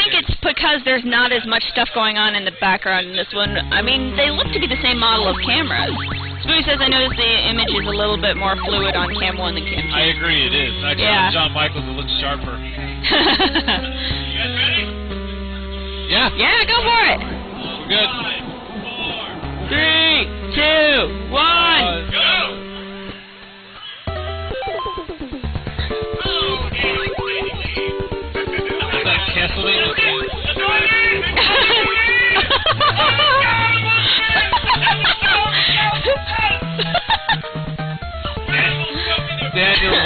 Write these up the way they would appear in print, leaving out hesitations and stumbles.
think it's because there's not as much stuff going on in the background in this one. I mean, they look to be the same model of cameras. Spooky says, I noticed the image is a little bit more fluid on Cam 1 than Cam 2. I agree, it is. Actually, Yeah. on John Michaels, it looks sharper. Yeah. Yeah, go for it. We're good. 3, 2, 1, go! Is that Castlevania? Daniel,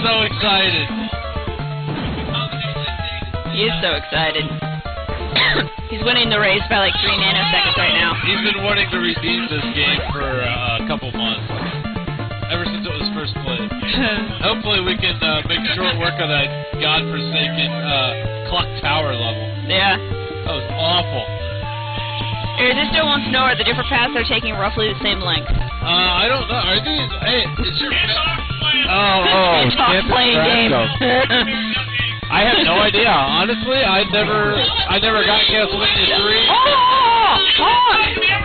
so excited. He is so excited. He's winning the race by like 3 nanoseconds right now. He's been wanting to redeem this game for a couple months. Ever since it was first played. Hopefully we can make short work of that godforsaken clock tower level. Yeah. That was awful. Irresisto wants to know, are the different paths are taking roughly the same length? I don't know. Are these... Hey, is your... It's off playing game. I have no idea. Honestly, I never got Castlevania 3.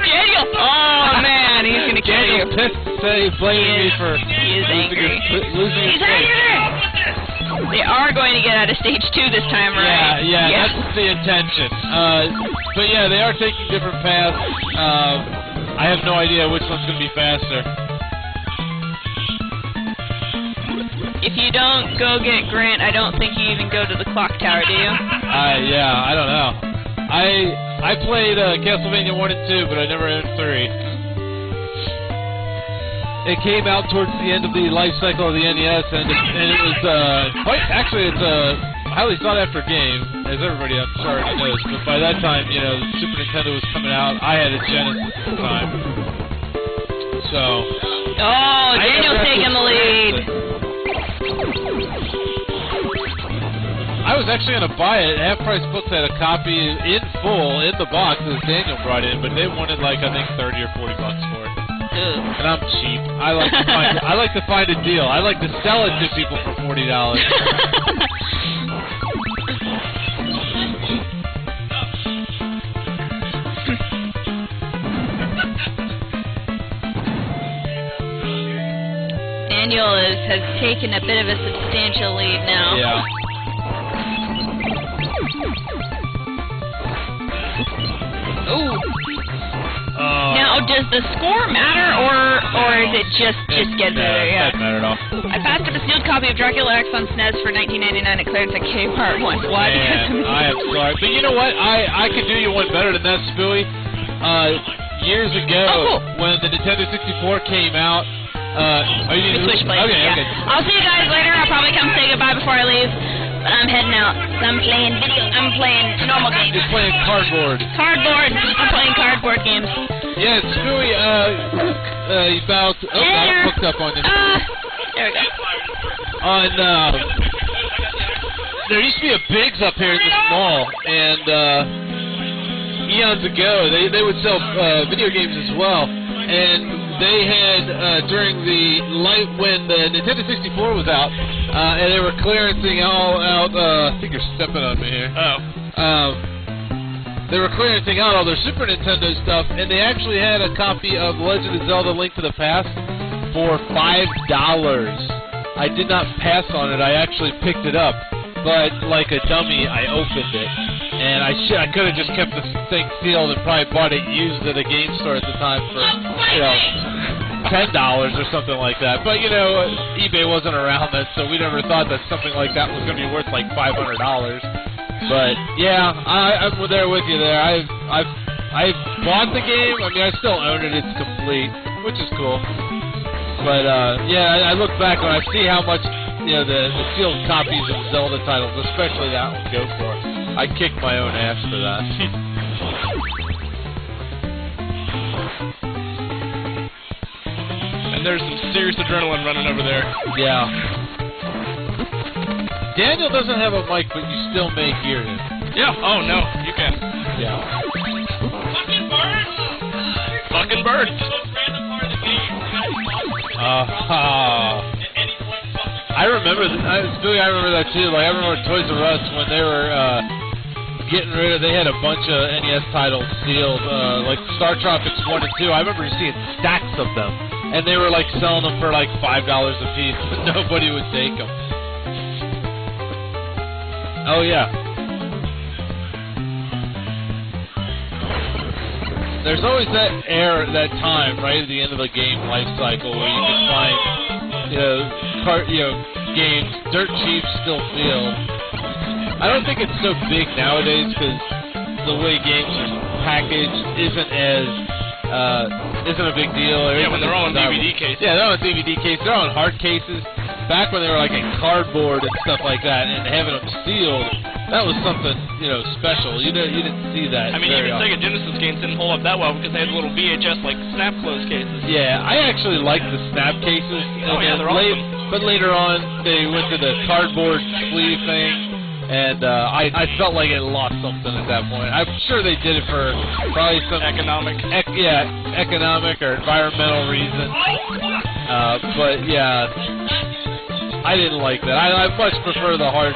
Daniel! Oh, man, he's going to kill you. Daniel's pissed to say he's blaming me for He is angry. losing his He's face. angry! They are going to get out of stage 2 this time, right? Yeah, Yes. that's the intention. But yeah, they are taking different paths. I have no idea which one's going to be faster. If you don't go get Grant, I don't think you even go to the clock tower, do you? Yeah, I don't know. I played Castlevania 1 and 2, but I never owned 3. It came out towards the end of the life cycle of the NES, and it was actually it's a highly sought after game, as everybody I'm sure already knows. But by that time, you know, the Super Nintendo was coming out. I had a Genesis at the time, so. Oh, Daniel's taking the lead. I was actually going to buy it. Half Price Books had a copy in full in the box that Daniel brought in, but they wanted like I think $30 or $40 for it. And I'm cheap. I like to find a deal. I like to sell it to people for $40. Daniel has taken a bit of a substantial lead now. Yeah. Ooh. Now, does the score matter, or is it just get there? Yeah. Doesn't matter at all. I passed up a sealed copy of Dracula X on SNES for $19.99 at clearance at Kmart once. Why? Man, I am sorry, but you know what? I could do you one better than that, Spooey. Years ago, when the Nintendo 64 came out, are you Switch places, okay, yeah. okay. I'll see you guys later. I'll probably come say goodbye before I leave. But I'm heading out. I'm playing normal games. You're playing cardboard. Cardboard. I'm playing cardboard games. Yeah, Spooey, you found... Oh, I hooked up on you. There we go. There used to be a Biggs up here in this mall, and eons ago, they would sell video games as well. And they had, during when the Nintendo 64 was out, and they were clearancing out, I think you're stepping on me here. They were clearancing out all their Super Nintendo stuff, and they actually had a copy of Legend of Zelda Link to the Past for $5. I did not pass on it, I actually picked it up, but like a dummy, I opened it. And I could have just kept the thing sealed and probably bought it used at a game store at the time for, you know, $10 or something like that. But, you know, eBay wasn't around then, so we never thought that something like that was going to be worth like $500. But, yeah, I'm there with you there. I bought the game. I mean, I still own it. It's complete, which is cool. But, yeah, I look back and I see how much, you know, the sealed copies of Zelda titles, especially that one, go for. I kicked my own ass for that. And there's some serious adrenaline running over there. Yeah. Daniel doesn't have a mic, but you still may hear him. Yeah. Oh, no. You can. Yeah. Fucking birds! Fucking birds! I remember that. I remember that too. Like I remember Toys R Us when they were getting rid of. They had a bunch of NES titles sealed, like Star Tropics 1 and 2. I remember seeing stacks of them, and they were like selling them for like $5 a piece, but nobody would take them. Oh yeah. There's always that time right at the end of the game life cycle where you can find, games dirt cheap, still sealed. I don't think it's so big nowadays because the way games are packaged isn't a big deal. Yeah, when they're all in DVD cases. Yeah, they're on DVD cases. They're on hard cases. Back when they were like in cardboard and stuff like that, and having them sealed, that was something special. You didn't see that. I mean, even Sega Genesis games didn't hold up that well because they had little VHS like snap close cases. Yeah, I actually like the snap cases. Oh yeah, they're awesome. But later on, they went to the cardboard sleeve thing, and I felt like it lost something at that point. I'm sure they did it for probably some economic or environmental reason. But yeah, I didn't like that. I much prefer the hard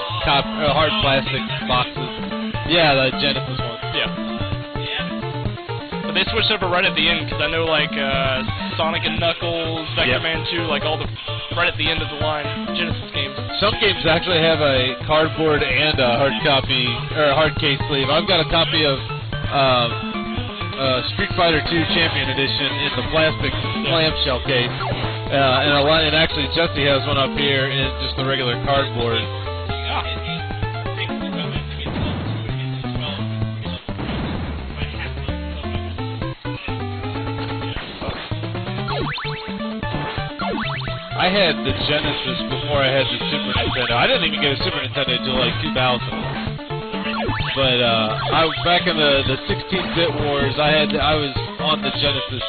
plastic boxes. Yeah, the Genesis ones. Yeah. But they switched over right at the end because I know like Sonic and Knuckles, Vector Man 2, like all the right at the end of the line Genesis games. Some games actually have a cardboard and a hard copy or a hard case sleeve. I've got a copy of Street Fighter 2 Champion Edition in the plastic clamshell case, and actually Jesse has one up here in just the regular cardboard. I had the Genesis before I had the Super Nintendo. I didn't even get a Super Nintendo until like 2000. But I was back in the 16-bit wars. I was on the Genesis.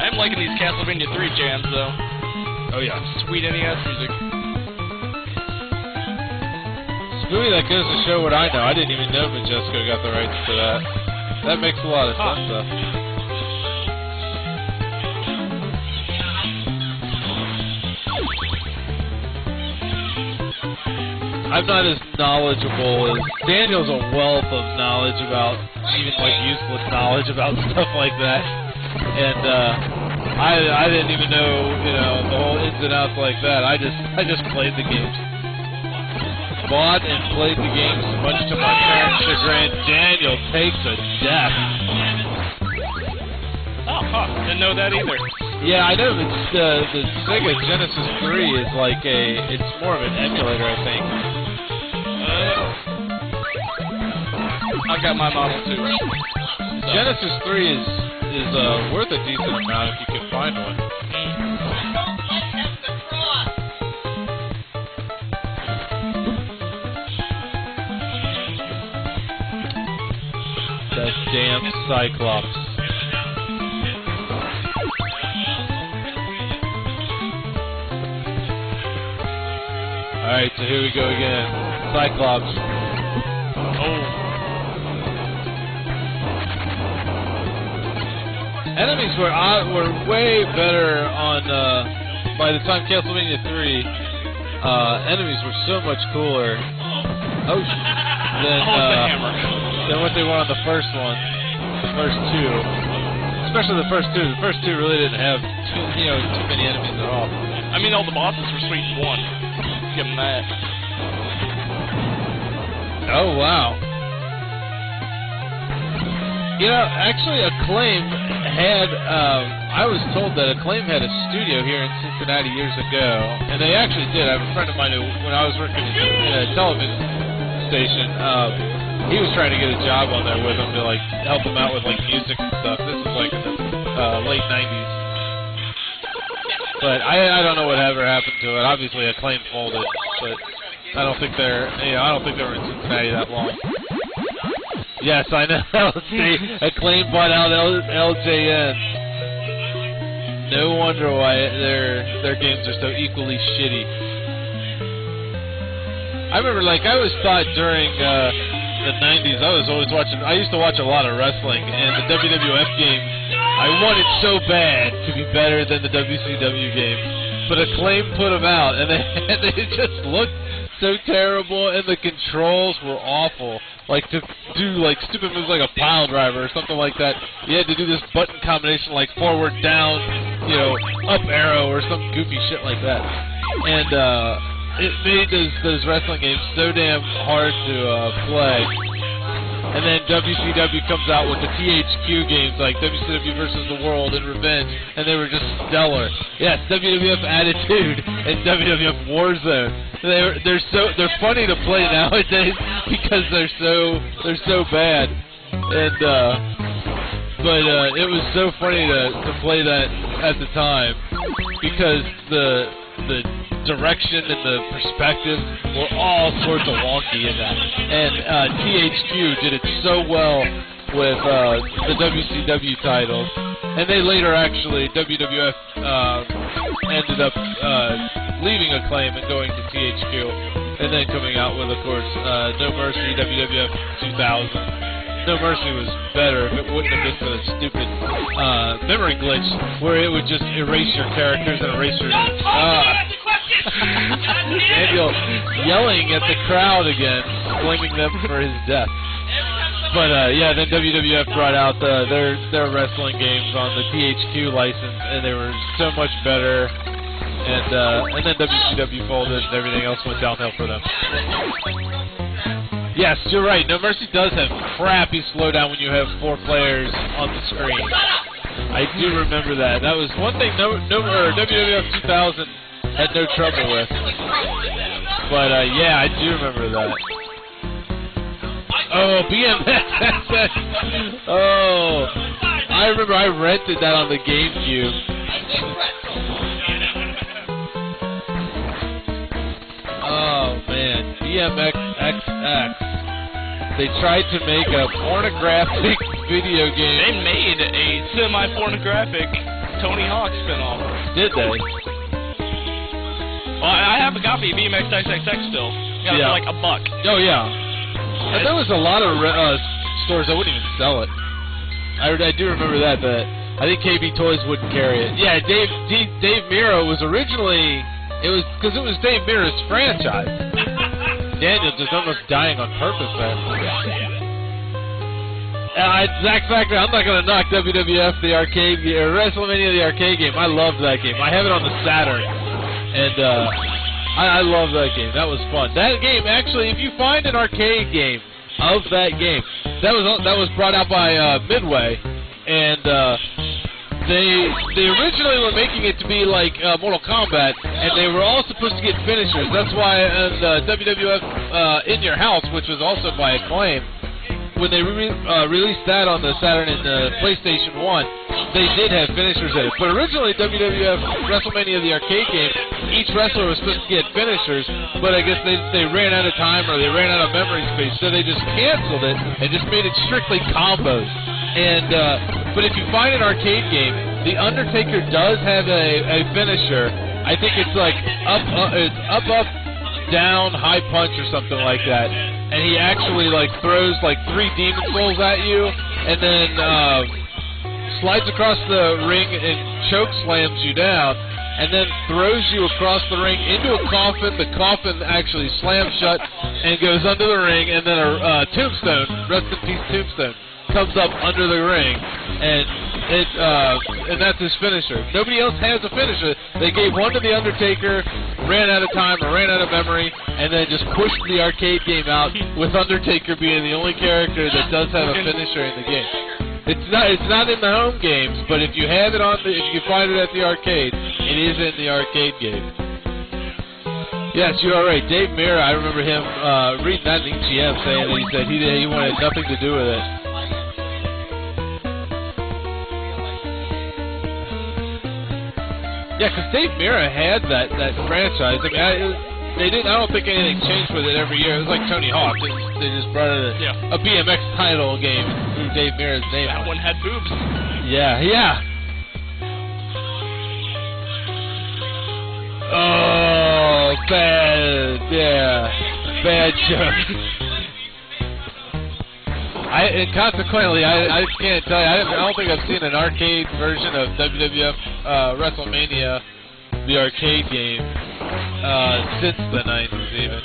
I'm liking these Castlevania 3 jams though. Oh yeah, sweet NES music. Spooey, that goes to show what I know. I didn't even know Majesco got the rights to that. That makes a lot of sense, though. I'm not as knowledgeable as Daniel's a wealth of knowledge about even like useless knowledge about stuff like that, and I didn't even know the whole ins and outs like that. I just played the games. Bought and played the games, much to my parents' chagrin. Daniel takes a death. Oh, didn't know that either. Yeah, I know the Sega Genesis 3 is like it's more of an emulator, I think. I've got my model too. Genesis 3 is worth a decent amount if you can find one. That damn Cyclops. Alright, so here we go again. Cyclops. Oh. Enemies were way better on, by the time Castlevania 3, enemies were so much cooler. Than what they were on the first one, the first two, especially the first two. The first two really didn't have too many enemies at all. I mean, all the bosses were sweet in one. Give them that. Oh wow! Actually, Acclaim had. I was told that Acclaim had a studio here in Cincinnati years ago, and they actually did. I have a friend of mine who, when I was working in a television station, he was trying to get a job on there with him to like help him out with like music and stuff. This was like in the late '90s, but I don't know whatever happened to it. Obviously, Acclaim folded, but I don't think they were in Cincinnati that long. Yes, I know. See, Acclaim bought out LJN. No wonder why their games are so equally shitty. I remember, like, I always thought during the 90s, I used to watch a lot of wrestling, and the WWF games, I wanted so bad to be better than the WCW games. but Acclaim put them out, and they just looked so terrible, and the controls were awful. Like, to do, like, stupid moves like a pile driver or something like that, you had to do this button combination like forward, down, you know, up arrow or some goofy shit like that. And it made those wrestling games so damn hard to play. And then WCW comes out with the THQ games like WCW versus the World and Revenge, and they were just stellar. Yes, WWF Attitude and WWF Warzone. They're funny to play nowadays because they're so bad. And but it was so funny to play that at the time because the direction and the perspective were all sorts of wonky in that. And THQ did it so well with the WCW titles. And they later actually, WWF ended up leaving Acclaim and going to THQ. And then coming out with, of course, No Mercy, WWF 2000. No Mercy was better if it wouldn't have been for the stupid memory glitch where it would just erase your characters and erase your... Daniel yelling at the crowd again, blaming them for his death. But yeah, then WWF brought out their wrestling games on the THQ license, and they were so much better. And then WCW folded, and everything else went downhill for them. Yes, you're right. No Mercy does have crappy slowdown when you have 4 players on the screen. I do remember that. That was one thing WWF 2000 had no trouble with. But yeah, I do remember that. Oh, BMX. Oh, I remember I rented that on the GameCube. Oh man, BMX XX. They tried to make a pornographic video game. They made a semi-pornographic Tony Hawk spinoff. Did they? Well, I have a copy of BMX XXX still. Got it for like $1. Oh yeah. But there was a lot of stores that wouldn't even sell it. I do remember that, but I think KB Toys wouldn't carry it. Yeah, Dave Miro was originally. It was because it was Dave Miro's franchise. Daniel just almost dying on purpose there. Zach Factor, I'm not going to knock WWF, the arcade game, or WrestleMania, the arcade game. I loved that game. I have it on the Saturn. And I love that game. That was fun. That game, actually, if you find an arcade game of that game, that was brought out by Midway. And they originally were making it to be like Mortal Kombat, and they were all supposed to get finishers. That's why in WWF In Your House, which was also by Acclaim, when they released that on the Saturn and PlayStation 1, they did have finishers in it. But originally, WWF WrestleMania, the arcade game, each wrestler was supposed to get finishers, but I guess they ran out of time or they ran out of memory space, so they just canceled it and just made it strictly combos. And but if you find an arcade game, The Undertaker does have a finisher. I think it's like it's up, down, high punch or something like that. And he actually like throws like 3 demon souls at you, and then slides across the ring and choke slams you down, and then throws you across the ring into a coffin. The coffin actually slams shut and goes under the ring, and then a tombstone, rest in peace tombstone, comes up under the ring, and that's his finisher. Nobody else has a finisher. They gave one to The Undertaker, ran out of time or ran out of memory, and then just pushed the arcade game out with Undertaker being the only character that does have a finisher in the game. It's not in the home games, but if you have it if you find it at the arcade, it is in the arcade game. Yes, you are right. Dave Mirra, I remember him reading that in EGM saying that he said he wanted nothing to do with it. Yeah, because Dave Mirra had that franchise. I mean, I don't think anything changed with it every year. It was like Tony Hawk. They just brought a BMX title game and threw Dave Mirra's name on it. That one had boobs. Yeah. Oh, bad. Yeah, bad joke. And consequently, I can't tell you. I don't think I've seen an arcade version of WWF WrestleMania the arcade game since the 90s even.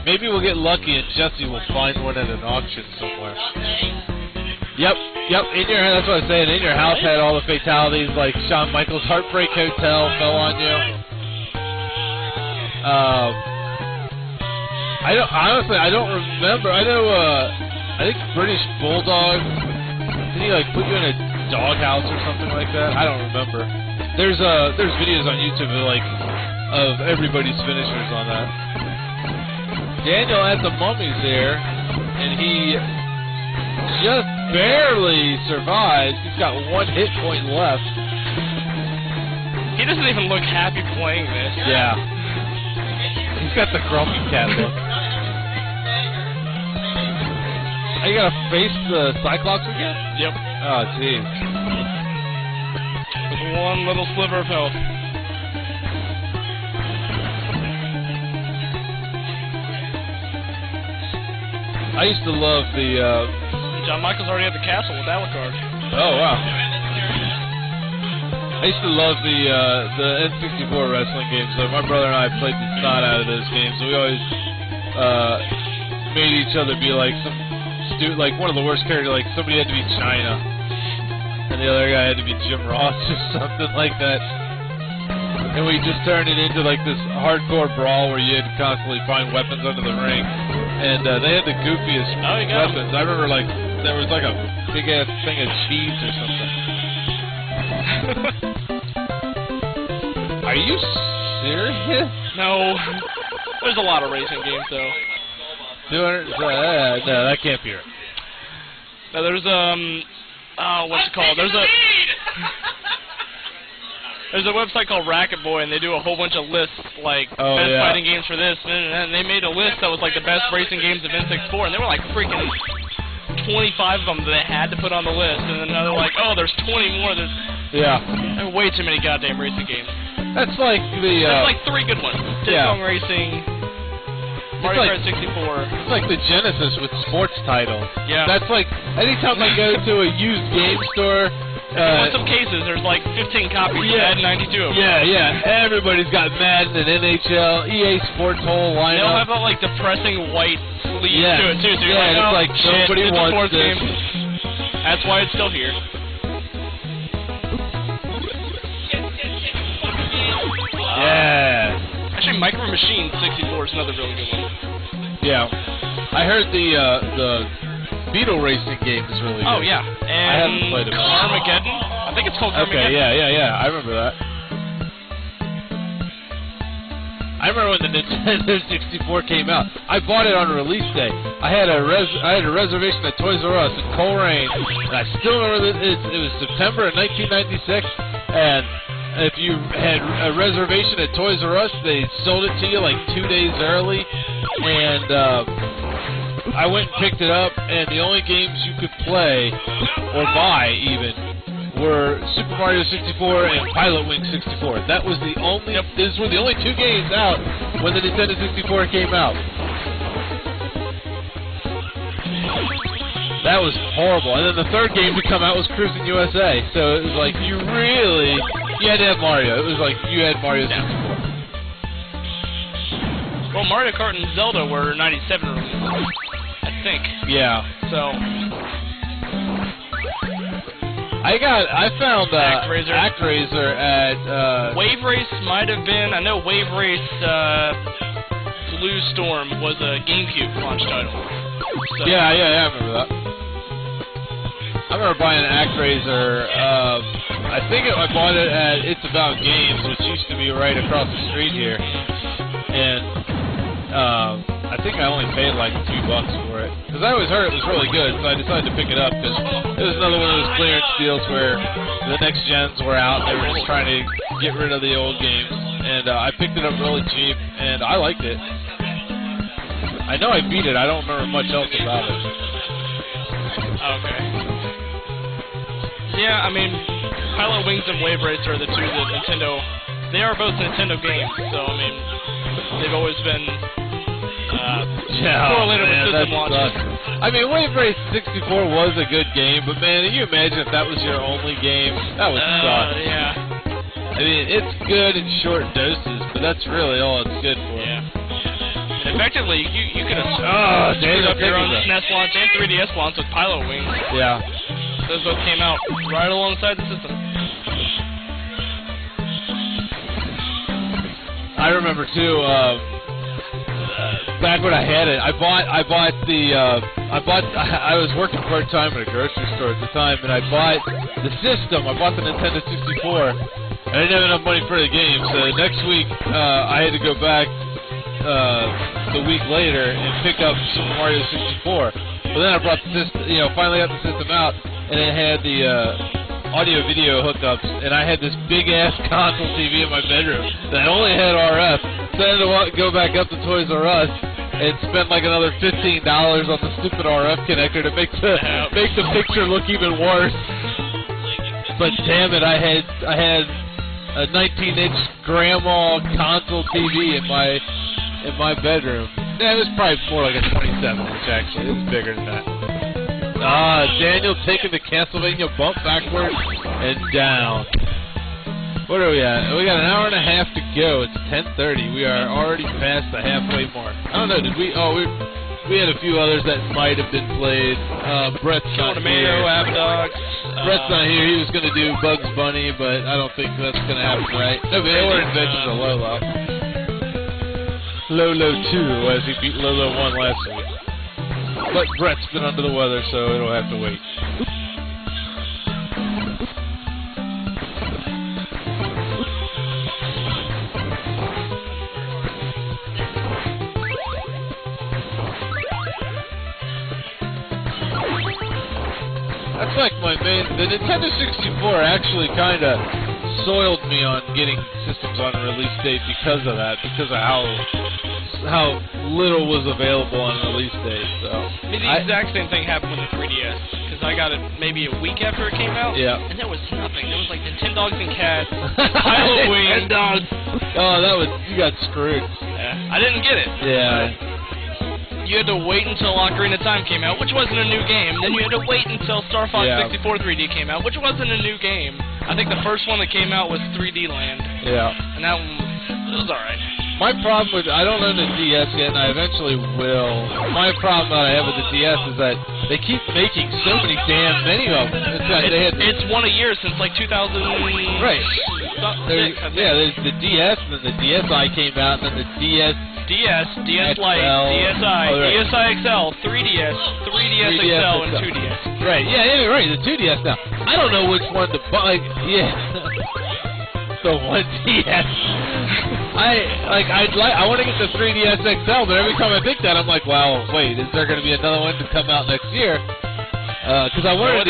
Maybe we'll get lucky and Jesse will find one at an auction somewhere. Yep, in your that's what I was saying. In Your House had all the fatalities, like Shawn Michaels' Heartbreak Hotel fell on you. I don't remember. I know, I think British Bulldog, did he like put you in a doghouse or something like that? I don't remember. There's videos on YouTube of everybody's finishers on that. Daniel at the Mummy's there, and he just barely survives. He's got 1 hit point left. He doesn't even look happy playing this. Yeah. He's got the grumpy cat look. Are you gonna face the Cyclops again? Yep. Oh, jeez. With 1 little sliver of health. I used to love the, John Michaels already at the castle with Alucard. Oh, wow. I used to love the N64 wrestling games. Though. My brother and I played the snot out of those games. We always made each other be like like one of the worst characters. Like somebody had to be China, and the other guy had to be Jim Ross or something like that. And we just turned it into like this hardcore brawl where you had to constantly find weapons under the ring. And they had the goofiest weapons. I remember like there was like a big ass thing of cheese or something. Are you serious? No. There's a lot of racing games though. 200? No, that can't be right. No, there's what's it called? There's a website called Racket Boy, and they do a whole bunch of lists, like best fighting games for this, and they made a list that was like the best racing games of N64, and there were like freaking 25 of them that they had to put on the list, and then they're like, oh, there's 20 more. There are way too many goddamn racing games. That's like the. There's like 3 good ones. Diddy Kong Racing, Mario Kart 64. It's like the Genesis with sports titles. Yeah. That's like anytime I go to a used game store. In some cases, there's like 15 copies of Madden 92 of them. Yeah. Everybody's got Madden and NHL, EA Sports whole lineup. They'll have that like depressing white sleeve to it too. So you're like, it's oh, like shit, nobody it's wants a sports this. game. That's why it's still here. Yeah. Actually, Micro Machines 64 is another really good one. Yeah. I heard the Beetle racing game is really good. Oh, yeah. And I haven't played it. Carmageddon? I think it's called Carmageddon. Okay, yeah. I remember that. I remember when the Nintendo 64 came out. I bought it on release day. I had a reservation at Toys R Us in Coleraine, and I still remember it was September of 1996, and if you had a reservation at Toys R Us, they sold it to you like 2 days early, and I went and picked it up, and the only games you could play, or buy even, were Super Mario 64 and Pilot Wing 64. That was the only, these were the only 2 games out when the Nintendo 64 came out. That was horrible. And then the 3rd game to come out was Cruising USA. So it was like, you had to have Mario. It was like, you had Mario 64. Well, Mario Kart and Zelda were 97 releases, I think. Yeah. So I found ActRaiser at Wave Race might have been. I know Wave Race Blue Storm was a GameCube launch title. So. Yeah, I remember that. I remember buying an ActRaiser. I think I bought it at It's About Games, which used to be right across the street here, and I think I only paid like $2 for it, because I always heard it was really good, so I decided to pick it up, because it was another one of those clearance deals where the next gens were out, and they were just trying to get rid of the old games, and I picked it up really cheap, and I liked it. I know I beat it, I don't remember much else about it. Okay. Yeah, I mean, Pilot Wings and Wave Race are the 2 that Nintendo, they are both Nintendo games, so I mean, they've always been correlated with system launches. I mean, Wave Race 64 was a good game, but man, can you imagine if that was your only game? That would suck. Yeah. I mean, it's good in short doses, but that's really all it's good for. Yeah. And effectively, you could have screwed up your own SNES launch and 3DS launch with Pilot Wings. Yeah. Those both came out right alongside the system. I remember too. Back when I had it, I was working part time at a grocery store at the time, and I bought the system. I bought the Nintendo 64. I didn't have enough money for the game, so next week I had to go back the week later and pick up Super Mario 64. But then I brought the system, finally got the system out, and it had the audio-video hookups, and I had this big-ass console TV in my bedroom that only had RF, so I had to go back up to Toys R Us and spend like another $15 on the stupid RF connector to make the picture look even worse. But damn it, I had a 19-inch grandma console TV in my bedroom. Yeah, it was probably more like a 27-inch actually. It was bigger than that. Daniel taking the Castlevania bump backwards and down. What are we at? We got an hour and a half to go. It's 10:30. We are already past the halfway mark. I don't know. Did we? Oh, we had a few others that might have been played. Brett's not here. Brett's not here. He was going to do Bugs Bunny, but I don't think that's going to happen, right? No, but or Adventures of Lolo. Lolo 2, as he beat Lolo 1 last week. But Brett's been under the weather, so it'll have to wait. That's like my main... The Nintendo 64 actually kind of soiled me on getting systems on a release date because of that, because of how little was available on release date. So the exact same thing happened with the 3DS, because I got it maybe a week after it came out, and there was nothing. There was like Nintendogs and Cats, Pilot Wings. Oh, you got screwed. Yeah, I didn't get it. Yeah. You had to wait until Ocarina of Time came out, which wasn't a new game. Then you had to wait until Star Fox 64 3D came out, which wasn't a new game. I think the first one that came out was 3D Land. Yeah. And that one, it was alright. My problem with, I don't own the DS yet, and I eventually will. My problem that I have with the DS is that they keep making so many damn many of them. It's one a year since like 2000. Right. There's the DS, and then the DSi came out, and then the DS Lite, DSi, DSi XL, 3DS, 3DS XL, and 2DS. Right, right, the 2DS now. I don't know which one to buy. The 1DS. I want to get the 3DS XL, but every time I think that, I'm like, well, wait, is there going to be another one to come out next year? Because I wanted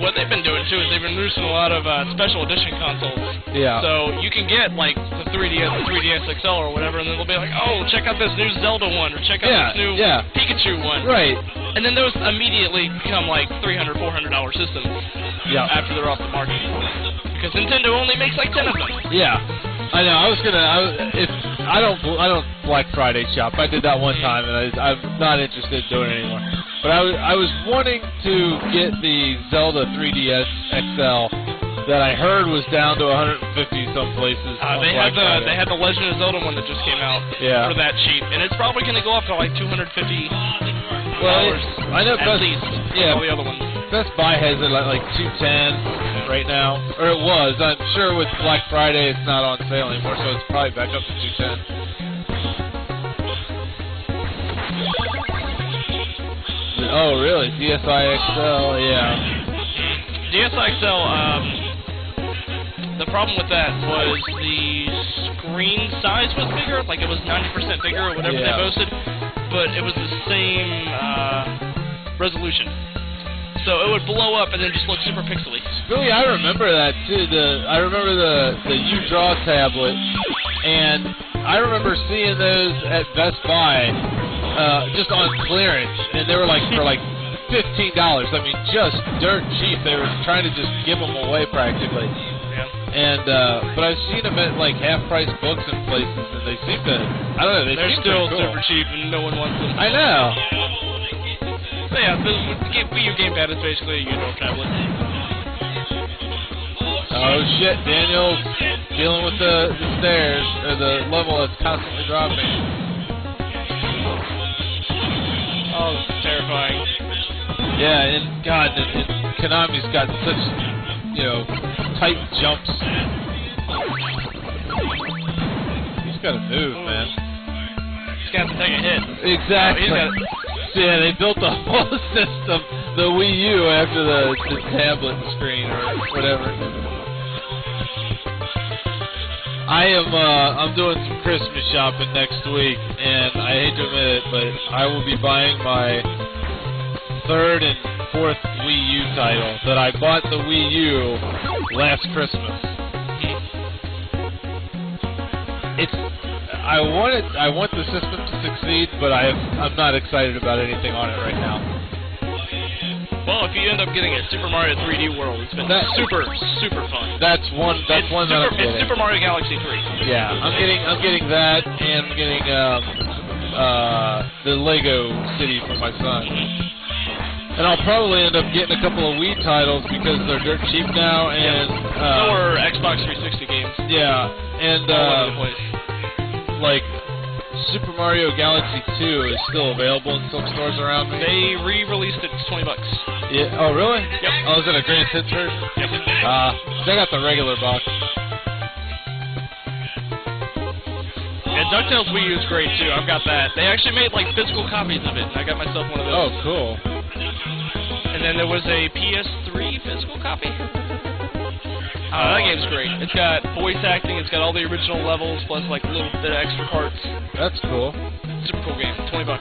what they've been doing too is they've been releasing a lot of special edition consoles. Yeah. So you can get like the 3DS, the 3DS XL or whatever, and then they'll be like, oh, check out this new Zelda one, or check out this new Pikachu one. Right. And then those immediately become like $300, $400 systems. Yeah. After they're off the market, because Nintendo only makes like 10 of them. Yeah. I know. I don't Black Friday shop. I did that one time, and I'm not interested in doing it anymore. But I was wanting to get the Zelda 3DS XL that I heard was down to 150 some places. They had the Legend of Zelda one that just came out for that cheap, and it's probably going to go up to like $250. Well, I know at least. All the other ones. Best Buy has it like $210 right now, or it was. I'm sure with Black Friday it's not on sale anymore, so it's probably back up to $210. Oh, really? DSi XL, yeah. DSi XL, the problem with that was the screen size was bigger, like it was 90% bigger or whatever they boasted, but it was the same resolution. So it would blow up and then just look super pixely. Really, I remember that too. I remember the U-Draw tablet, and I remember seeing those at Best Buy just on clearance, and they were like for like $15. I mean, just dirt cheap. They were trying to just give them away practically. Yeah. And but I've seen them at like half-price books and places, and they seem to. I don't know. They're still super cheap, and no one wants them. I know. So yeah, the Wii U gamepad is basically a U-Draw tablet. Oh shit, Daniel's dealing with the stairs, or the level that's constantly dropping. Oh, this is terrifying. Yeah, and God, and Konami's got such, tight jumps. He's got to move, man. He's got to take a hit. Exactly. Yeah, they built the whole system, the Wii U, after the tablet screen or whatever. I'm doing some Christmas shopping next week, and I hate to admit it, but I will be buying my 3rd and 4th Wii U title that I bought the Wii U last Christmas. I want the system to succeed, but I'm not excited about anything on it right now. Well, if you end up getting it, Super Mario 3D World, it's been super fun. That's one that I'm getting. It's Super Mario Galaxy 3. Yeah, I'm getting that, and I'm getting the Lego City for my son. And I'll probably end up getting a couple of Wii titles because they're dirt cheap now, and or Xbox 360 games. Yeah, and all over the place. Like Super Mario Galaxy 2 is still available in some stores around me. They re-released it. It's $20. Yeah. Oh, really? Yep. Oh, is it a Greatest Hits version? Yep. They got the regular box. And DuckTales Wii U is great too. I've got that. They actually made like physical copies of it, and I got myself one of those. Oh, cool. And then there was a PS3 physical copy. That game's great. It's got voice acting, it's got all the original levels, plus like a little bit of extra parts. That's cool. Super cool game. $20.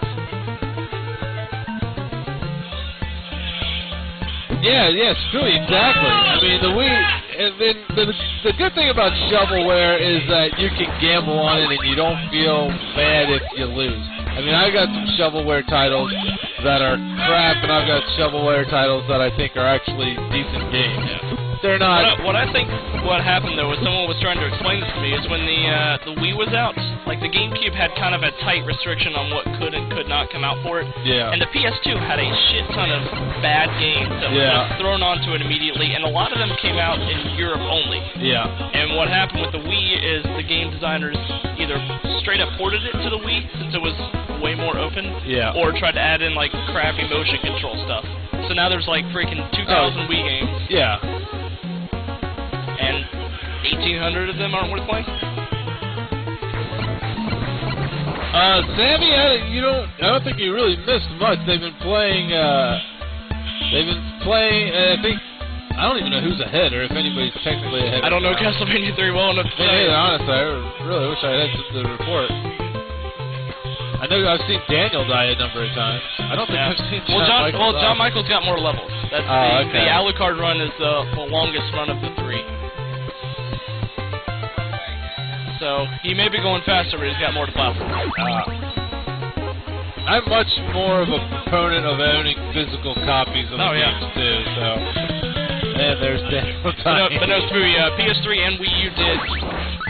Yeah, Screwy, exactly. I mean, the Wii, and then the good thing about shovelware is that you can gamble on it and you don't feel bad if you lose. I mean, I've got some shovelware titles that are crap, and I've got shovelware titles that I think are actually decent games. Yeah. They're not. What I think what happened though was someone was trying to explain this to me is when the Wii was out, like the GameCube had kind of a tight restriction on what could and could not come out for it. Yeah. And the PS2 had a shit ton of bad games that were just thrown onto it immediately, and a lot of them came out in Europe only. Yeah. And what happened with the Wii is the game designers either straight up ported it to the Wii since it was way more open, or tried to add in like crappy motion control stuff. So now there's like freaking 2,000 Wii games. Yeah. And 1,800 of them aren't worth playing. Sammy, I don't think you really missed much. They've been playing. I think. I don't even know who's ahead, or if anybody's technically ahead. I don't know Castlevania 3 well enough to say. Honestly, I really wish I had the report. I know I've seen Daniel die a number of times. I don't think I've seen John Michael's got more levels. That's okay. The Alucard run is the longest run of the 3. So he may be going faster, but he's got more to plow for. I'm much more of a proponent of owning physical copies of the games too. So, and there's Daniel dying. But no, PS3 and Wii U did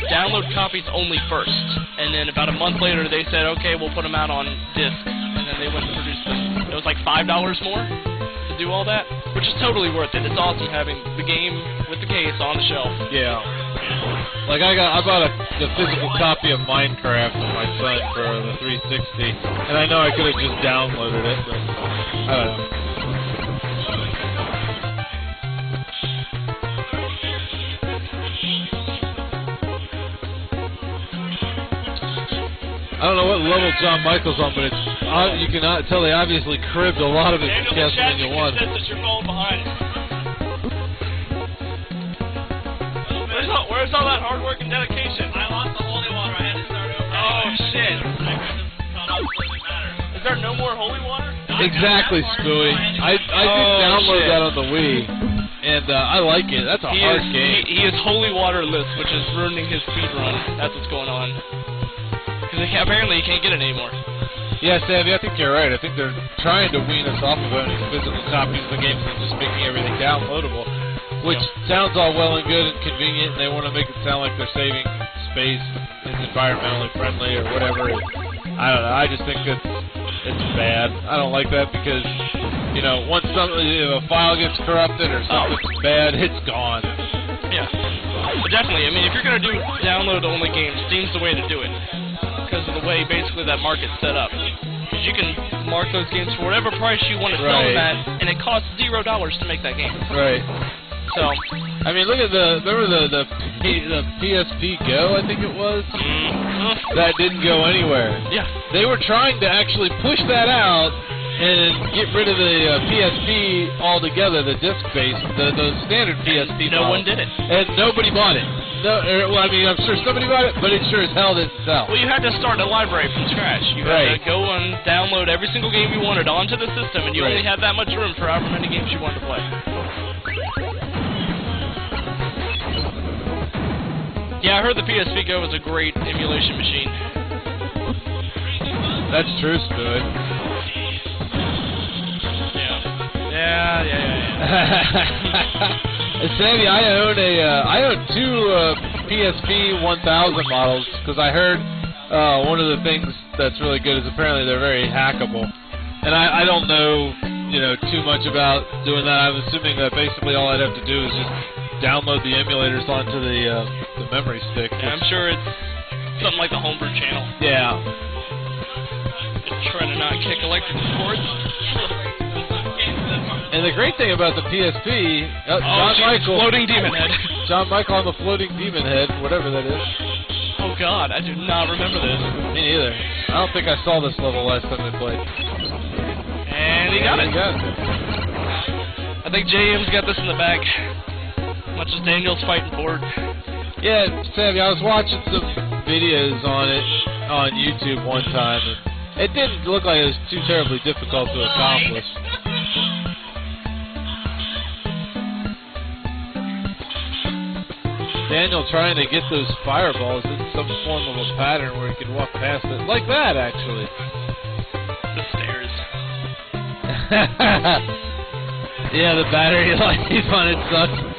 download copies only first, and then about a month later they said, okay, we'll put them out on disc, and then they went and produced them. It was like $5 more to do all that, which is totally worth it. It's awesome having the game with the case on the shelf. Yeah. Like I bought the physical copy of Minecraft for my son for the 360, and I know I could have just downloaded it, but I don't know. I don't know what level John Michael's on, but you can tell they obviously cribbed a lot of it from Castlevania 1. Says that you're falling behind. Where's all that hard work and dedication? I lost the holy water. I had to start over. Oh shit! Is there no more holy water? Exactly, Scooey. I did download that on the Wii, and I like it. That's a hard game. He is holy waterless, which is ruining his speed run. That's what's going on. Because apparently you can't get it anymore. Yeah, Savvy, I think you're right. I think they're trying to wean us off of owning physical copies of the games and just making everything downloadable, which sounds all well and good and convenient, and they want to make it sound like they're saving space and environmentally friendly or whatever. I don't know. I just think it's bad. I don't like that because, once if a file gets corrupted or something's bad, it's gone. Yeah. But definitely, I mean, if you're going to do download-only games, Steam's the way to do it. Because of the way, basically, that market's set up. Because you can mark those games for whatever price you want to sell them at, and it costs $0 to make that game. Right. So, I mean, look at remember the PSP Go, I think it was? That didn't go anywhere. Yeah. They were trying to actually push that out and get rid of the PSP altogether, the disc-based, the standard PSP No model. one did it. And nobody bought it. No, well, I mean, I'm sure somebody bought it, but it sure as hell didn't sell. Well, you had to start a library from scratch. You had to go and download every single game you wanted onto the system, and you only had that much room for however many games you wanted to play. Yeah, I heard the PSP Go was a great emulation machine. That's true, Spoon. Yeah. Sandy, I own two PSP 1000 models because I heard one of the things that's really good is apparently they're very hackable, and I don't know too much about doing that. I'm assuming that basically all I'd have to do is just download the emulators onto the memory stick. Yeah, I'm sure it's something like the Homebrew channel. Yeah. Trying to not kick electrical cords. And the great thing about the PSP, John Michael, floating demon head. John Michael on the floating demon head, whatever that is. Oh God, I do not remember this. Me neither. I don't think I saw this level last time they played. And he got it. I think JM's got this in the bag. Much as Daniel's fighting for it. Yeah, Sammy, I was watching some videos on it on YouTube one time, and it didn't look like it was too terribly difficult to accomplish. Daniel trying to get those fireballs in some form of a pattern where he could walk past it. Like that, actually. The stairs. Yeah, the battery life on it sucks.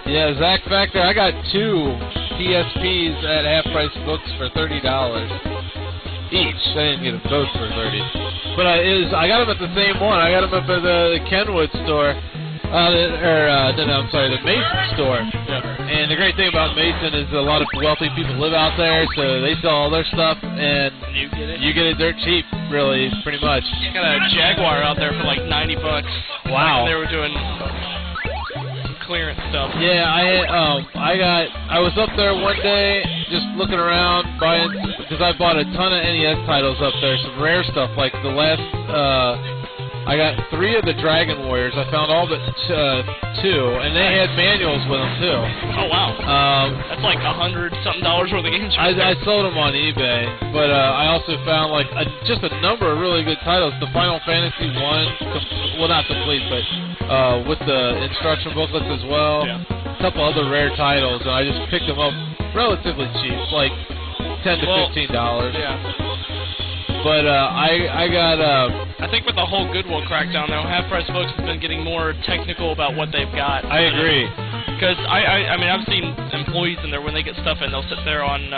Yeah, Zach back there, I got two PSPs at half-price books for $30 each. I didn't get them both for $30. But I got them at the same one. I got them up at the Kenwood store. The Mason store. Yeah. And the great thing about Mason is a lot of wealthy people live out there, so they sell all their stuff, and you get it dirt cheap, really, pretty much. You got a Jaguar out there for like $90. Wow. They were doing clearance stuff. Yeah, I was up there one day just looking around buying, because I bought a ton of NES titles up there, some rare stuff like the last I got 3 of the Dragon Warriors. I found all but 2, and they had manuals with them too. Oh wow. That's like $100-something worth of games. I sold them on eBay, but I also found like just a number of really good titles. The Final Fantasy 1, well not complete, but with the instruction booklets as well. Yeah. A couple other rare titles, and I just picked them up relatively cheap, like $10 to $15. Yeah. But I got I think with the whole Goodwill crackdown, though, half-price folks have been getting more technical about what they've got. I agree. Because I mean, I've seen employees in there when they get stuff in, they'll sit there on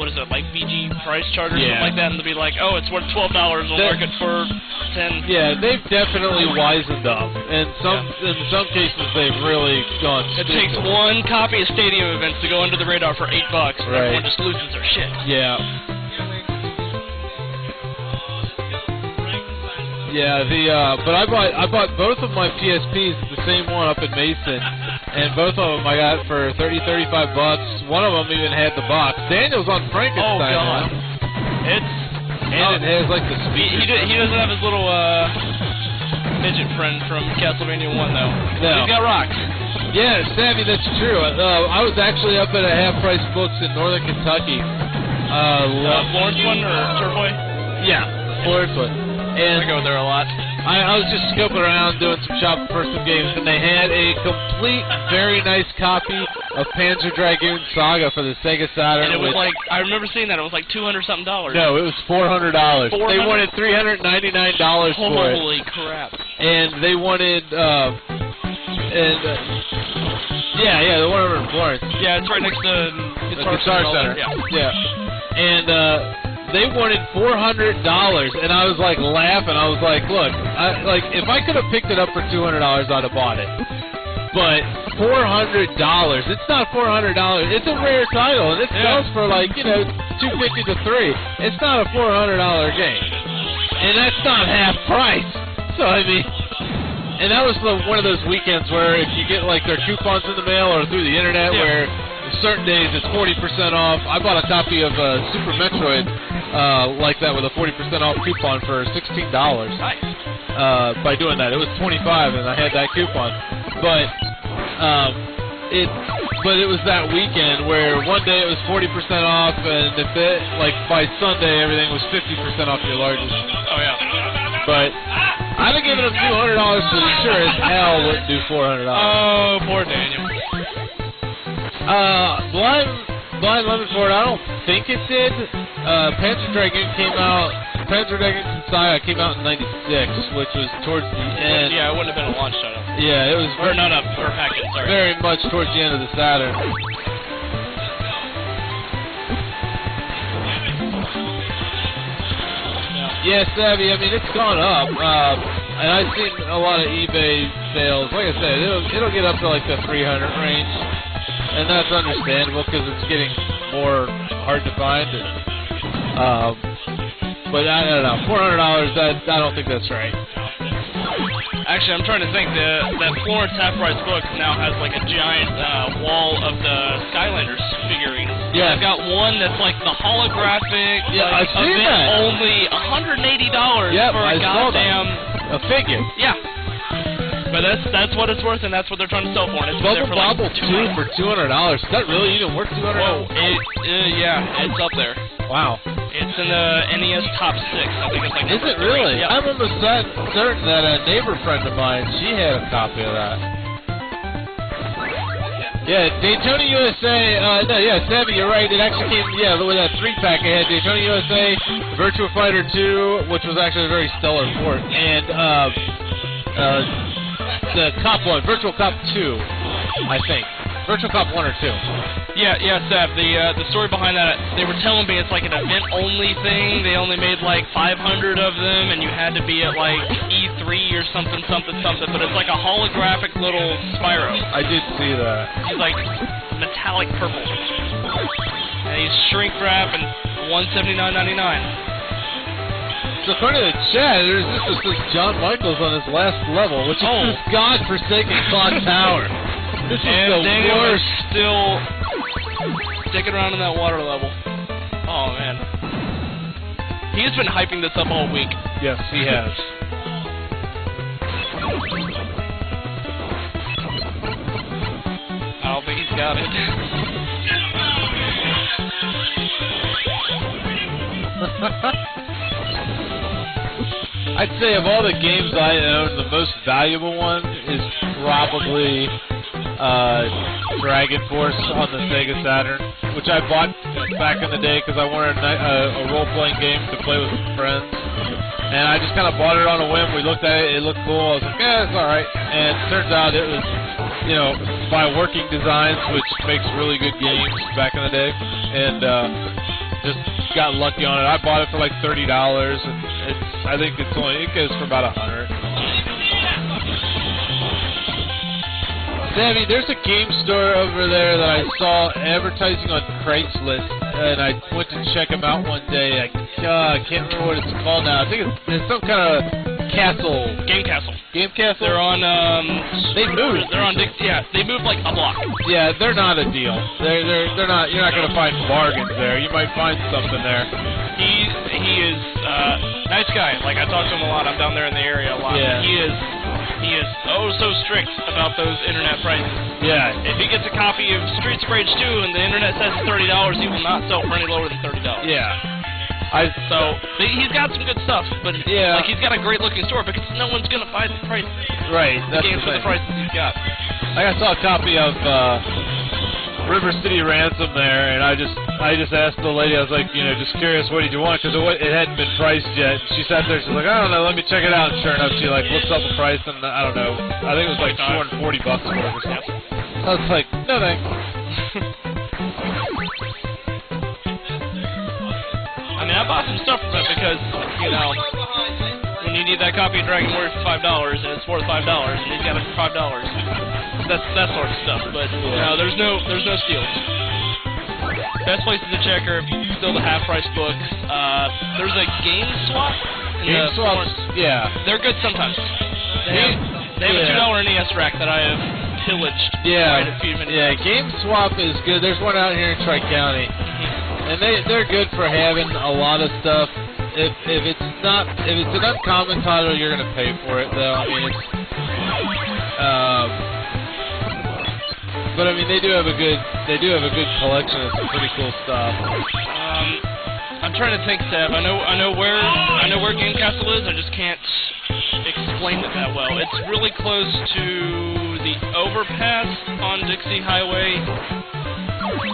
what is it, like VG price chart or something like that, and they'll be like, oh, it's worth $12. We'll mark it for 10. Yeah, they've definitely wisened up, and in some cases they've really gone. It takes one copy of Stadium Events to go under the radar for $8, and everyone just loses their shit. Yeah. Yeah, but I bought both of my PSPs, the same one up in Mason, and both of them I got for $30-35. One of them even had the box. Daniel's on Frankenstein. Oh God! It has like the speed. He doesn't have his little midget friend from Castlevania 1 though. No. He's got rocks. Yeah, Sammy, that's true. I was actually up at a half-price books in northern Kentucky. Florence one or Turboy? Yeah, Florence one. And I go there a lot. I was just scoping around doing some shopping for some games, and they had a complete, very nice copy of Panzer Dragoon Saga for the Sega Saturn. And it was like, I remember seeing that, it was like $200-something. No, it was $400. They wanted $399 for it. Holy crap. And they wanted, yeah, the one over in Florence. Yeah, it's right next to Guitar Center. Yeah. And, they wanted $400, and I was like laughing. I was like, look, if I could have picked it up for $200, I'd have bought it. But $400, it's not $400. It's a rare title, and it sells for like, you know, $250 to $300. It's not a $400 game, and that's not half price. So I mean, and that was one of those weekends where if you get like their coupons in the mail or through the internet, where certain days it's 40% off. I bought a copy of Super Metroid like that with a 40% off coupon for $16. Nice. By doing that, it was $25, and I had that coupon. But it was that weekend where one day it was 40% off, and if it like by Sunday everything was 50% off your largest. Oh yeah. But I'd have given them $200 for sure as hell wouldn't do $400. Oh, poor Daniel. Blind Lemon Ford, I don't think it did. Panzer Dragoon Saga came out in '96, which was towards the end. Yeah, it wouldn't have been a launch title. Yeah, it was. Or not a package, sorry. Very much towards the end of the Saturn. Yeah, Savvy, I mean, it's gone up. And I've seen a lot of eBay sales. Like I said, it'll get up to like the 300 range. And that's understandable because it's getting more hard to find. But I don't know, $400. I don't think that's right. Actually, I'm trying to think. That Florence Half Price book now has like a giant wall of the Skylanders figurines. Yeah, I've got one that's like the holographic. Yeah, like, I've seen event that. Only $180 Yep, for a I saw goddamn a figure. Yeah. But that's what it's worth, and that's what they're trying to sell for. And it's Bubble there for like Bobble 2 for $200. Is that really even worth $200? Whoa, yeah, it's up there. Wow. It's in the NES Top 6. I think it's like. Is it really? Yeah. I'm almost certain that a neighbor friend of mine, she had a copy of that. Yeah, Daytona USA. Savvy, you're right. It actually came. Yeah, with that 3-pack, it had Daytona USA, Virtua Fighter 2, which was actually a very stellar port, and the Cop 1, Virtual Cop 2, I think. Virtual Cop 1 or 2. Yeah, Seb, the story behind that, they were telling me it's like an event-only thing. They only made like 500 of them, and you had to be at like E3 or something, but it's like a holographic little Spyro. I did see that. He's like metallic purple. And he's shrink wrap and $179.99. So according to the chat, this is John Michaels on his last level, which is this godforsaken clock tower. This is the Daniel worst. Is still sticking around in that water level. Oh man, he's been hyping this up all week. Yes, he has. I don't think he's got it. I'd say of all the games I own, the most valuable one is probably Dragon Force on the Sega Saturn, which I bought back in the day because I wanted a role-playing game to play with some friends. And I just kind of bought it on a whim. We looked at it, it looked cool. I was like, yeah, it's alright. And it turns out it was, you know, by Working Designs, which makes really good games back in the day. And just got lucky on it. I bought it for like $30, and I think it goes for about $100. Sammy, there's a game store over there that I saw advertising on Craigslist, and I went to check them out one day. I can't remember what it's called now. I think it's some kind of castle. Game Castle. Game Castle? They're on, they moved. They're on, they moved like a block. Yeah, they're not a deal. They're not, you're not going to find bargains there. You might find something there. He is, nice guy. Like, I talk to him a lot. I'm down there in the area a lot. Yeah. He is oh so strict about those internet prices. Yeah. If he gets a copy of Streets of Rage 2 and the internet says it's $30, he will not sell for any lower than $30. Yeah. He's got some good stuff, but like he's got a great looking store because no one's gonna buy the price. Right. That's games the for the prices he's got. I saw a copy of River City Ransom there, and I just asked the lady. I was like, you know, just curious, what did you want? Because it hadn't been priced yet. She sat there. She's like, I don't know. Let me check it out. And sure enough, she like looks up the price, and I don't know. I think it was like $240 or whatever. I was like, no thanks. I mean, I bought some stuff from it because, you know, when you need that copy of Dragon Warrior for $5 and it's worth $5 and he's got it for $5, that's that sort of stuff. But no, there's no steals. Best places to check are still the half-price books. There's a Game Swap. Game Swaps, yeah. They're good sometimes. They have a $2 NES rack that I have pillaged. Yeah, quite a few minutes. yeah. Game Swap is good. There's one out here in Tri-County, and they're good for having a lot of stuff. If it's an uncommon title, you're gonna pay for it though. I mean, it's but I mean they do have a good collection of some pretty cool stuff. I'm trying to think, Seb. I know where Game Castle is. I just can't explain it that well. It's really close to the overpass on Dixie Highway,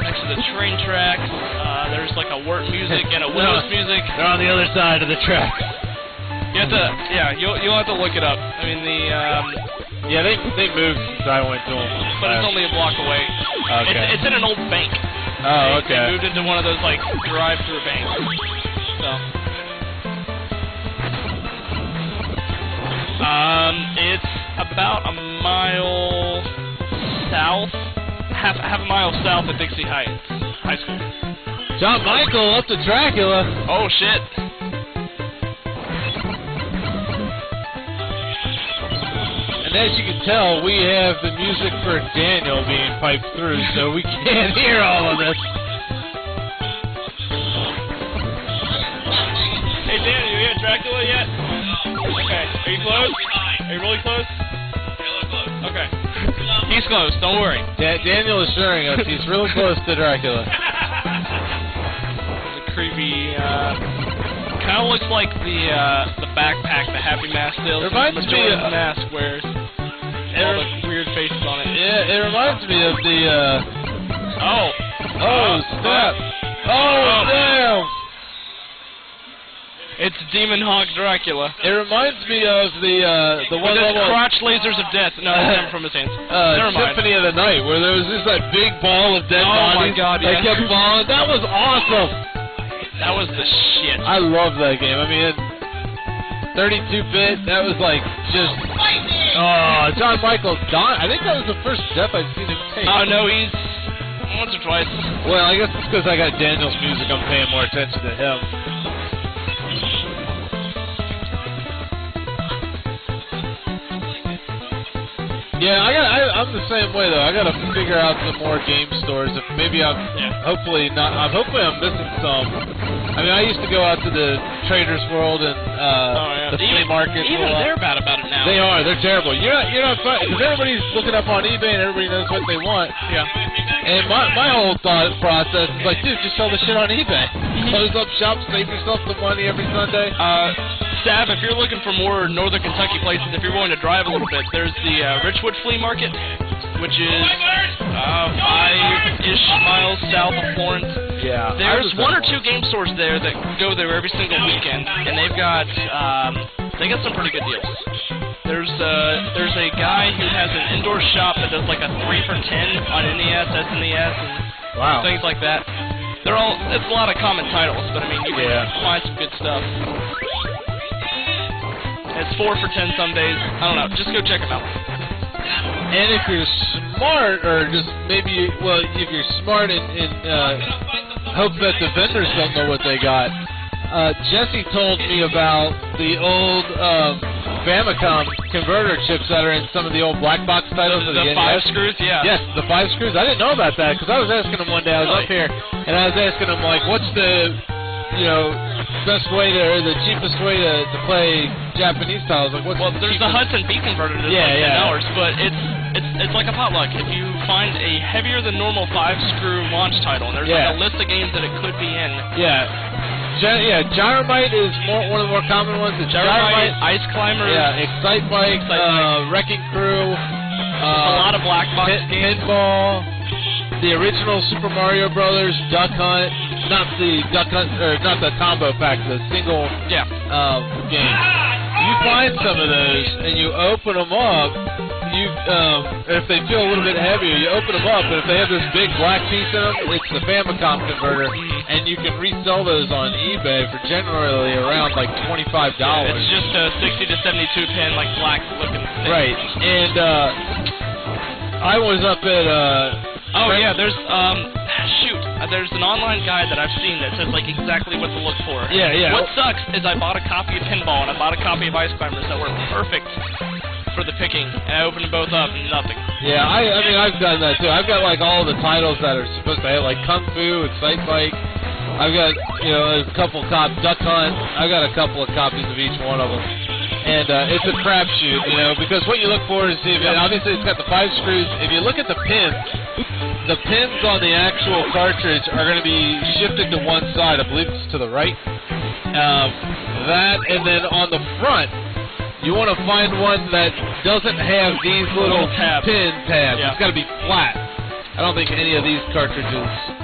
next to the train tracks. There's like a Wirt Music and a Willis Music. They're on the other side of the track. You have to, you'll have to look it up. I mean yeah, they moved since I went to them. But it's only a block away. Okay. It's in an old bank. Oh, okay. They moved into one of those like drive-through banks. So. It's about a mile south, half a mile south of Dixie Heights High School. John Michael up to Dracula. Oh shit. And as you can tell, we have the music for Daniel being piped through, so we can't hear all of this. Hey Daniel, you at Dracula yet? Okay. Are you close? Are you really close? Really close. Okay. He's close, don't worry. Daniel is assuring us he's really close to Dracula. The creepy, kind of looks like the backpack the Happy Mask sells. It reminds me of the mask wears. All the weird faces on it. Yeah, it reminds me of the, Oh, snap. Oh, damn. It's Demon Hawk Dracula. It reminds me of the one with level... crotch lasers of death. No, that's never from his hands. Never mind. Symphony of the Night, where there was just that big ball of dead bodies. Oh my god, yeah. That kept falling. That was awesome. That was the shit. I love that game. I mean, 32-bit, that was like just... Oh, John Michael, I think that was the first step I'd seen him take. Oh, no, he's... once or twice. Well, I guess it's because I got Daniel's music, I'm paying more attention to him. Yeah, I'm the same way though. I gotta figure out some more game stores. If maybe hopefully I'm missing some. I mean, I used to go out to the Traders World and the flea market. Even they're bad about it now. They are. They're terrible. You're not fun because everybody's looking up on eBay and everybody knows what they want. Yeah. And my whole thought process is like, dude, just sell the shit on eBay. Close up shop, save yourself some money every Sunday. Sav, if you're looking for more northern Kentucky places, if you're willing to drive a little bit, there's the Richwood Flea Market, which is 5-ish miles south of Florence. Yeah. There's one or two game stores there that go there every single weekend, and they've got some pretty good deals. There's a guy who has an indoor shop that does like a 3 for $10 on NES, SNES, and things like that. It's a lot of common titles, but I mean you can find some good stuff. It's 4 for $10 some days. I don't know. Just go check them out. And if you're smart, or just maybe, if you're smart and hope that the vendors don't know what they got, Jesse told me about the old Famicom converter chips that are in some of the old black box titles. The 5 screws, yeah. Yes, the 5 screws. I didn't know about that because I was asking him one day. I was up here and I was asking him like, what's the best way to, or the cheapest way to play Japanese titles? Like, well, there's the Hudson B converter that's like $10, but it's like a potluck. If you find a heavier than normal 5-screw launch title, and there's like a list of games that it could be in. Gyromite is one of the more common ones. It's Gyromite, Ice Climber. Yeah, Excite Bike, Wrecking Crew. A lot of black box games. Pinball. The original Super Mario Brothers, Duck Hunt, not the combo pack, the single game. You find some of those and you open them up. If they feel a little bit heavier, you open them up, and if they have this big black piece in them, it's the Famicom converter. and you can resell those on eBay for generally around like $25. It's just a 60 to 72 pin, like black looking thing. Right, and I was up at there's there's an online guide that I've seen that says like exactly what to look for. Yeah. What sucks is I bought a copy of Pinball and I bought a copy of Ice Climbers that were perfect for the picking, and I opened them both up and nothing. Yeah, I mean I've done that too. I've got like all the titles that are supposed to have, like Kung Fu, Excite Bike. I've got a couple Duck Hunt. I've got a couple of copies of each one of them. And it's a crapshoot, because what you look for is, obviously it's got the 5 screws. If you look at the pins on the actual cartridge are going to be shifted to one side. I believe it's to the right. That, and then on the front, you want to find one that doesn't have these little pin tabs. Yeah. It's got to be flat. I don't think any of these cartridges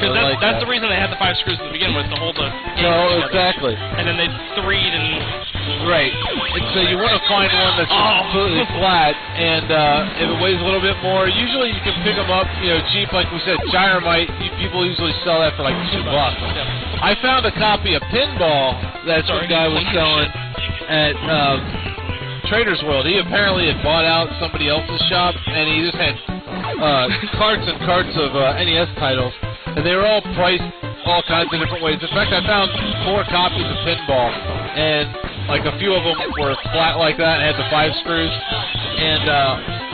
because that's the reason they had the 5 screws to begin with, to hold the game together. Exactly. And then they threed and... Right. And so you want to find one that's completely flat, and if it weighs a little bit more, usually you can pick them up, cheap. Like we said, Gyromite, people usually sell that for like $2. Yeah. I found a copy of Pinball that some guy was selling at Trader's World. He apparently had bought out somebody else's shop, and he just had carts and carts of NES titles, and they were all priced all kinds of different ways. In fact, I found 4 copies of Pinball, and like a few of them were flat like that and had the 5 screws, and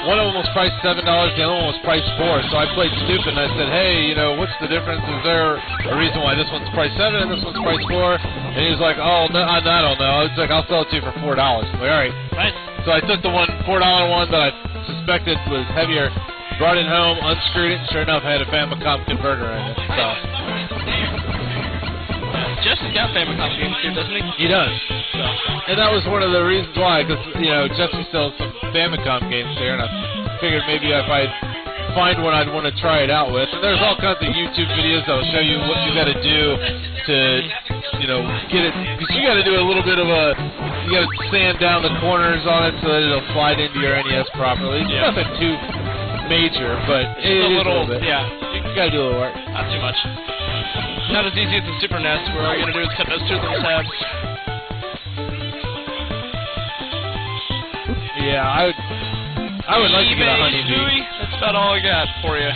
one of them was priced $7, the other one was priced $4. So I played stupid and I said, hey, what's the difference? Is there a reason why this one's priced $7 and this one's priced $4? And he was like, oh, no, I don't know. I was like, I'll sell it to you for $4. I'm like, all right. Right. So I took the $4 one that I suspected was heavier, brought it home, unscrewed it, and sure enough, had a Famicom converter in it. So. Jesse's got Famicom games too, doesn't he? He does. So. And that was one of the reasons why, because, Jesse sells some Famicom games there, and I figured maybe if I'd find one I'd want to try it out with. And there's all kinds of YouTube videos that'll show you what you got to do to, get it, because you got to do a little bit of you got to sand down the corners on it so that it'll slide into your NES properly. It's nothing too major, but it is a little bit. Yeah. You got to do a little work. Not too much. Not as easy as the Super NES, where all you got to do is cut those 2 little tabs. Yeah, I would like to get a Honeybee. That's about all I got for you.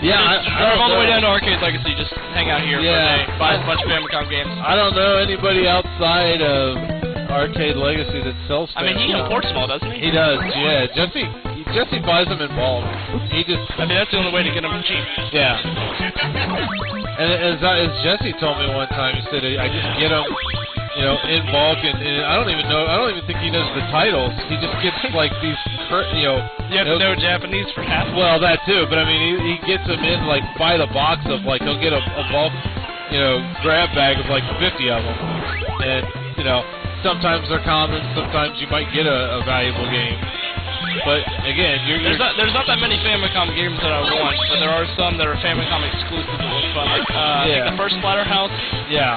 Yeah, drive all the way down to Arcade Legacy, just hang out here for a day, buy a bunch of Famicom games. I don't know anybody outside of Arcade Legacy that sells Famicom. I mean, he imports them all, doesn't he? He does, yeah. Jesse buys them in bulk. That's the only way to get them cheap. Yeah. And as Jesse told me one time, he said, I just get them, in bulk, and I don't even think he knows the titles. He just gets like these, You have to know Japanese for half. Well, that too, but I mean, he gets them in like by the box of like he'll get a bulk, grab bag of like 50 of them, and sometimes they're common, sometimes you might get a valuable game. But again, there's not that many Famicom games that I want, but there are some that are Famicom exclusive that look fun. Like I think the first Splatterhouse. Yeah.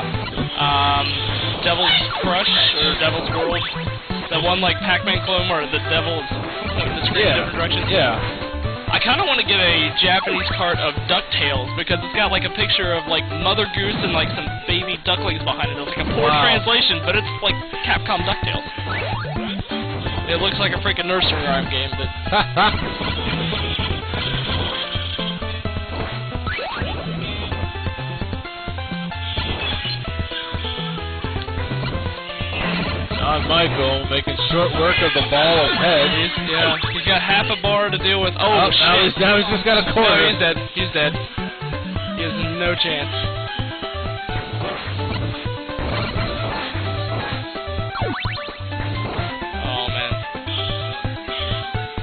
Devil's Crush or Devil's World. That one like Pac-Man clone where the devil is pointing the screen in different directions. Yeah. I kind of want to get a Japanese cart of DuckTales because it's got like a picture of like Mother Goose and like some baby ducklings behind it. It's like a poor translation, but it's like Capcom DuckTales. It looks like a freaking nursery rhyme game, but... John Michael making short work of the ball of head. He's got half a bar to deal with. Oh, shit. Now he's just got a quarter. No, he's dead. He's dead. He has no chance.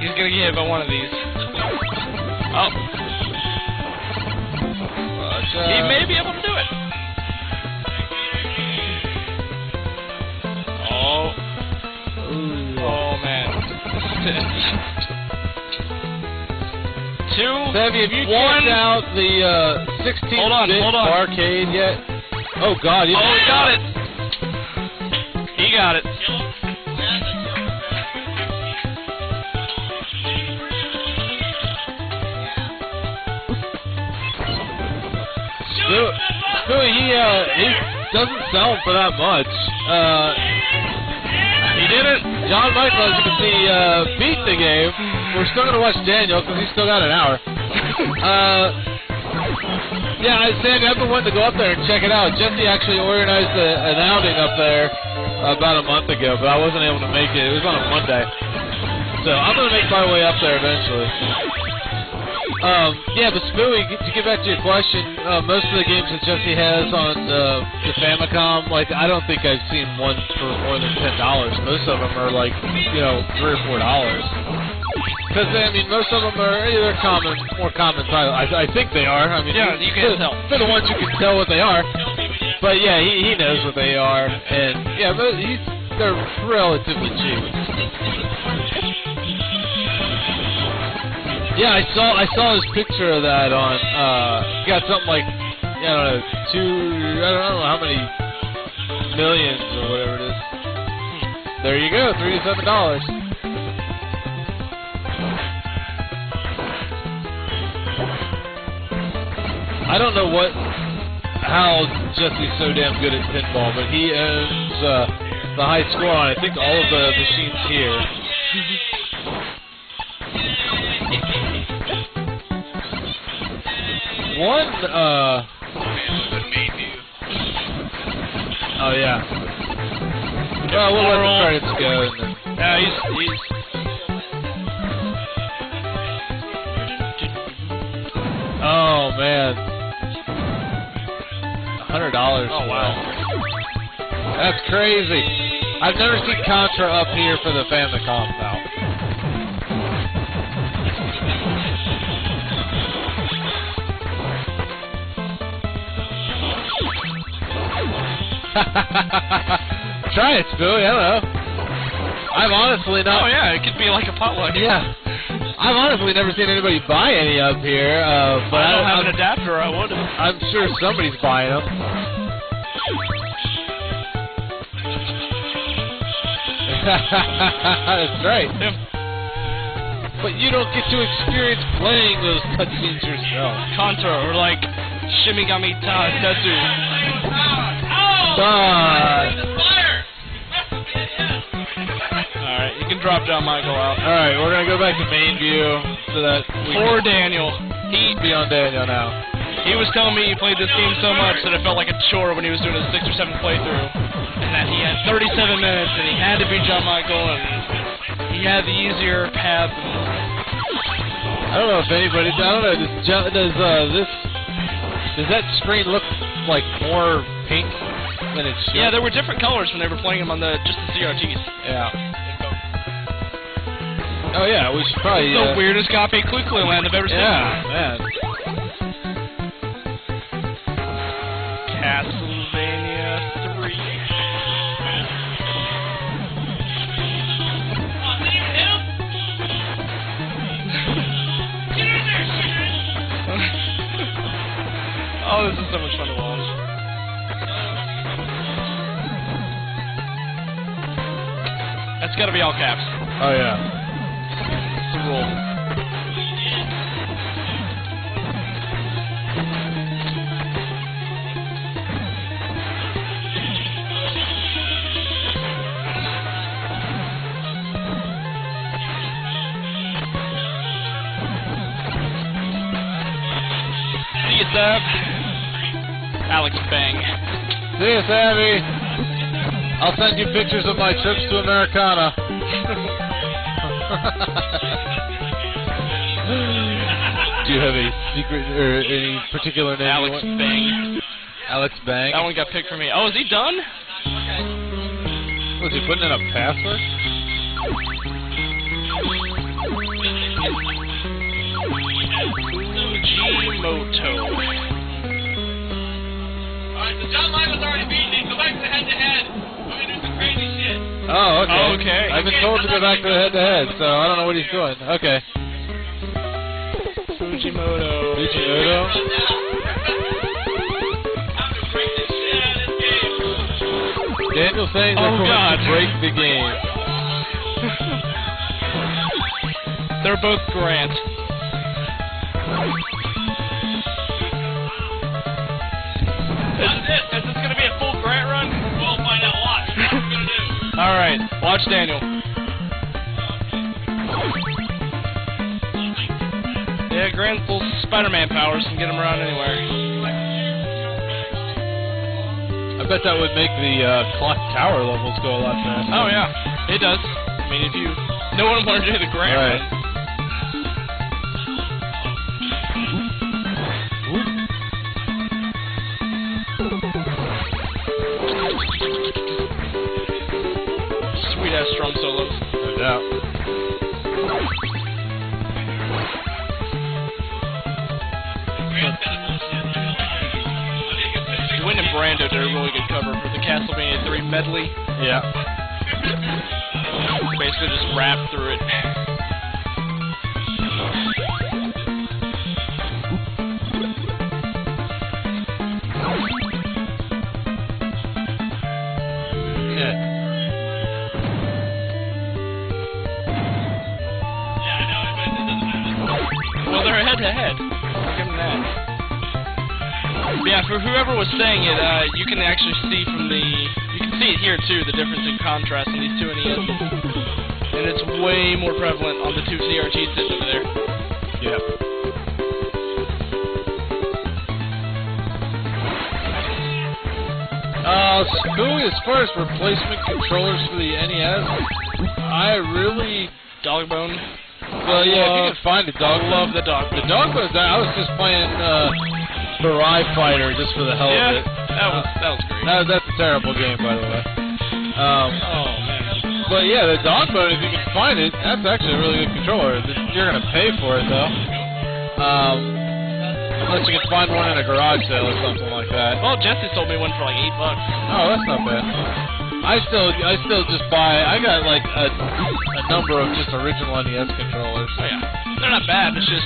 He's gonna get hit by one of these. Oh. He may be able to do it. Oh. Oh, man. Savvy, have you checked out the 16-bit arcade yet? Oh, God. He got it. He got it. Spooey, he doesn't sell for that much. He didn't. John Michael, as you can see, beat the game. We're still going to watch Daniel because he's still got an hour. Yeah, Sandy, I've been wanting to go up there and check it out. Jesse actually organized an outing up there about a month ago, but I wasn't able to make it. It was on a Monday. So I'm going to make my way up there eventually. Yeah, but Spooey, to get back to your question, most of the games that Jesse has on the Famicom, like, I don't think I've seen one for more than $10. Most of them are like, you know, $3 or $4. Because, I mean, most of them are either more common titles. I think they are. I mean, yeah, you can tell. They're the ones you can tell what they are. But, yeah, he knows what they are. And, yeah, but they're relatively cheap. Yeah, I saw his picture of that on, got something like, I don't know how many millions or whatever it is. There you go, $3 to $7. I don't know how Jesse's so damn good at pinball, but he owns the high score on, I think, all of the machines here. Oh yeah. Well, we'll let the credits go. And then... Yeah, he's. Oh man. $100. Oh wow. That's crazy. I've never seen Contra up here for the Famicom though. Try it, Spooey. I don't know. I've honestly not. Oh yeah, it could be like a potluck. Yeah. I've honestly never seen anybody buy any up here. But I don't have an adapter. I would. I'm sure somebody's buying them. That's right. Yeah. But you don't get to experience playing those cutscenes yourself. Contra or like Shimigami Tetsu. Alright, you can drop down Michael out. Alright, we're gonna go back to main view so that poor Daniel. He's beyond Daniel now. He was telling me he played this game so much that it felt like a chore when he was doing his 6th or 7th playthrough. And that he had 37 minutes and he had to beat John Michael and he had the easier path. I don't know if anybody, I don't know, does that screen look like more pink than it should? Yeah, there were different colors when they were playing them on just the CRTs. Yeah. Oh yeah, we should probably... the weirdest copy of Quickly Land I've ever seen. Yeah, man. Castlevania 3. Oh, this is so much fun to watch. That's gotta be all caps. Oh yeah. It's a rule. See you, Sab. Alex Bang. See you, Savvy. I'll send you pictures of my trips to Americana. Do you have a secret or any particular name? Alex Bang. Alex Bang? That one got picked for me. Oh, is he done? Was he putting in a password? Fujimoto. Alright, so John Michael's already beaten it. Go back to the head-to-head. We're gonna do some crazy shit. Oh, okay. Oh, okay. I've been told to go back to the head-to-head, so I don't know what he's doing. Okay. Fujimoto. Fujimoto? Daniel's saying they're going to break the game. They're both Grant. Dodge Daniel. Yeah, grant little Spider-Man powers and get him around anywhere. I bet that would make the clock tower levels go a lot faster. Oh yeah, it does. I mean, if you no one wanted to do the grant. Right. Sweet ass drum solos. No doubt. Dwayne and Brando did a really good cover for the Castlevania 3 medley. Yeah. Basically just rap through it. Yeah. Well, they're head to head. Give them that. Yeah, for whoever was saying it, you can actually see from the... You can see it here, too, the difference in contrast in these two NESs. And it's way more prevalent on the two CRT sitting over there. Yep. Spooey, as far as replacement controllers for the NES, I really... Dogbone. Well, yeah, if you can find a dog. Love the Dogbone. The Dogbone, I was just playing Barai Fighter just for the hell of it. that was great. That's a terrible game, by the way. Oh, man. But yeah, the Dogbone, if you can find it, that's actually a really good controller. You're going to pay for it, though. Unless you can find one in a garage sale or something like that. Well, Jesse sold me one for like $8. Oh, that's not bad. I still just buy. I got like a number of just original NES controllers. Oh yeah, they're not bad. It's just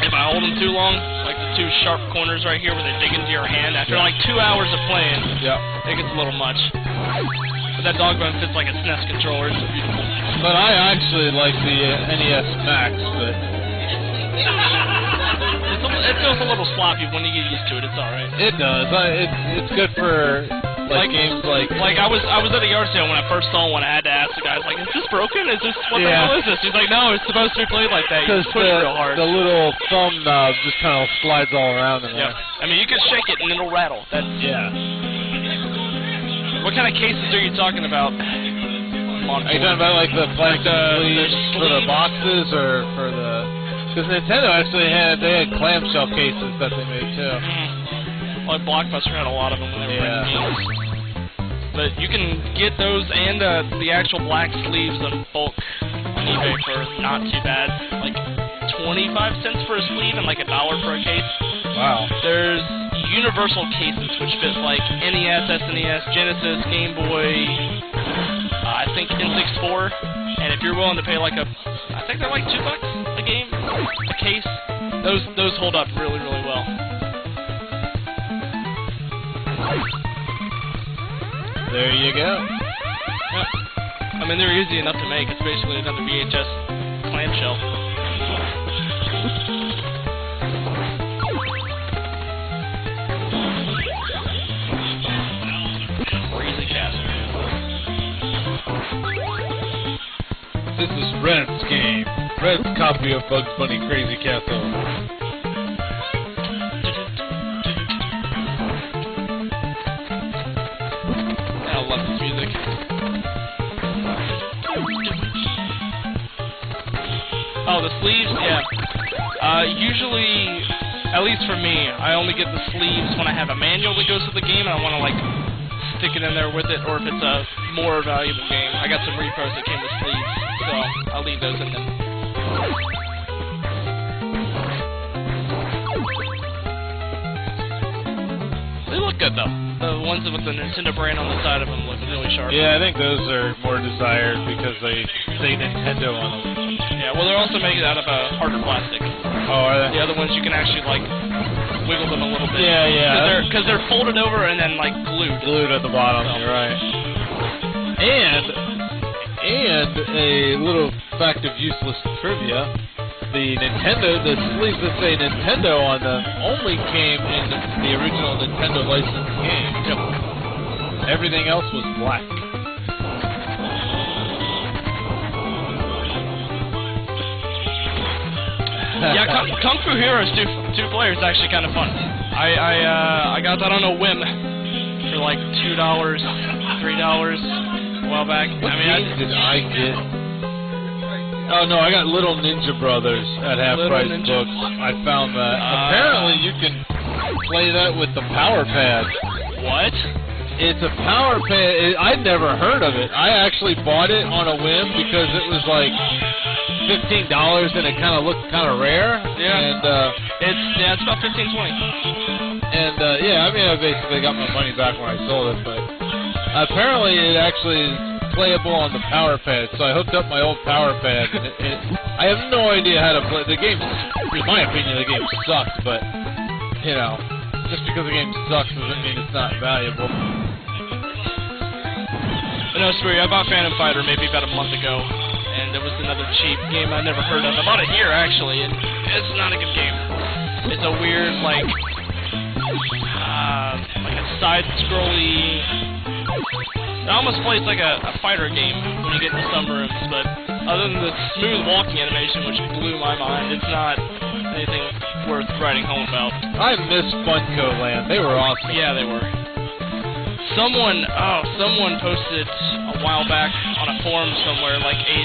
if I hold them too long, like the two sharp corners right here where they dig into your hand, after like 2 hours of playing, it gets a little much. But that Dogbone fits like a SNES controller. It's beautiful. But I actually like the NES Max, but it feels a little sloppy when you get used to it. It's all right. It does. It's good for. Like games like I was at a yard sale when I first saw one. I had to ask the guy, like, is this broken? Is this what the hell is this? He's like, no, it's supposed to be played like that. You just push it real hard. The little thumb knob just kind of slides all around in there. I mean, you can shake it and it'll rattle. That's What kind of cases are you talking about? Are you talking about like the plastic sleeves for the boxes or for the? Because Nintendo actually had clamshell cases that they made too. Like Blockbuster had a lot of them when they were making games. But you can get those and the actual black sleeves in bulk on eBay for not too bad. Like 25 cents for a sleeve and like $1 for a case. Wow. There's universal cases which fit like NES, SNES, Genesis, Game Boy, I think N64. And if you're willing to pay like I think they're like $2 a game, a case. Those hold up really, really well. There you go. Yeah. I mean, they're easy enough to make. It's basically another VHS clamshell. Crazy Castle. This is Red's game. Red's copy of Bugs Bunny Crazy Castle. Oh, the sleeves? Yeah. Usually, at least for me, I only get the sleeves when I have a manual that goes with the game and I want to, like, stick it in there with it, or if it's a more valuable game. I got some repros that came with sleeves, so I'll leave those in them. They look good, though. The ones with the Nintendo brand on the side of them look really sharp. Yeah, I think those are more desired because they say Nintendo on them. Yeah, well, they're also made out of harder plastic. Oh, are they? The other ones you can actually, like, wiggle them a little bit. Yeah, yeah. Because they're folded over and then, like, glued. Glued at the bottom, you're right. And a little fact of useless trivia. The sleeves that say Nintendo on them only came in the original Nintendo licensed game. Yep. Everything else was black. Yeah, Kung Fu Heroes 2 players is actually kind of fun. I got that on a whim for like $2, $3 a while back. What games did I get? Oh no, I got Little Ninja Brothers at half price books. I found that. Apparently you can play that with the power pad. What? It's a power pad. I'd never heard of it. I actually bought it on a whim because it was like $15 and it kind of looked kind of rare. Yeah. And it's about $15, $20. And yeah, I mean I basically got my money back when I sold it, but apparently it actually is playable on the power pad. So I hooked up my old power pad. And I have no idea how to play the game. In my opinion, the game sucks, but you know, just because the game sucks doesn't mean it's not valuable. No, Spree, I bought Phantom Fighter maybe about a month ago, and it was another cheap game I never heard of. I bought it here, actually, and it's not a good game. It's a weird, like a side-scrolly... It almost plays like a fighter game when you get into some rooms, but other than the smooth walking animation, which blew my mind, it's not anything worth writing home about. I miss Funko Land. They were awesome. Yeah, they were. Someone posted a while back on a forum somewhere like a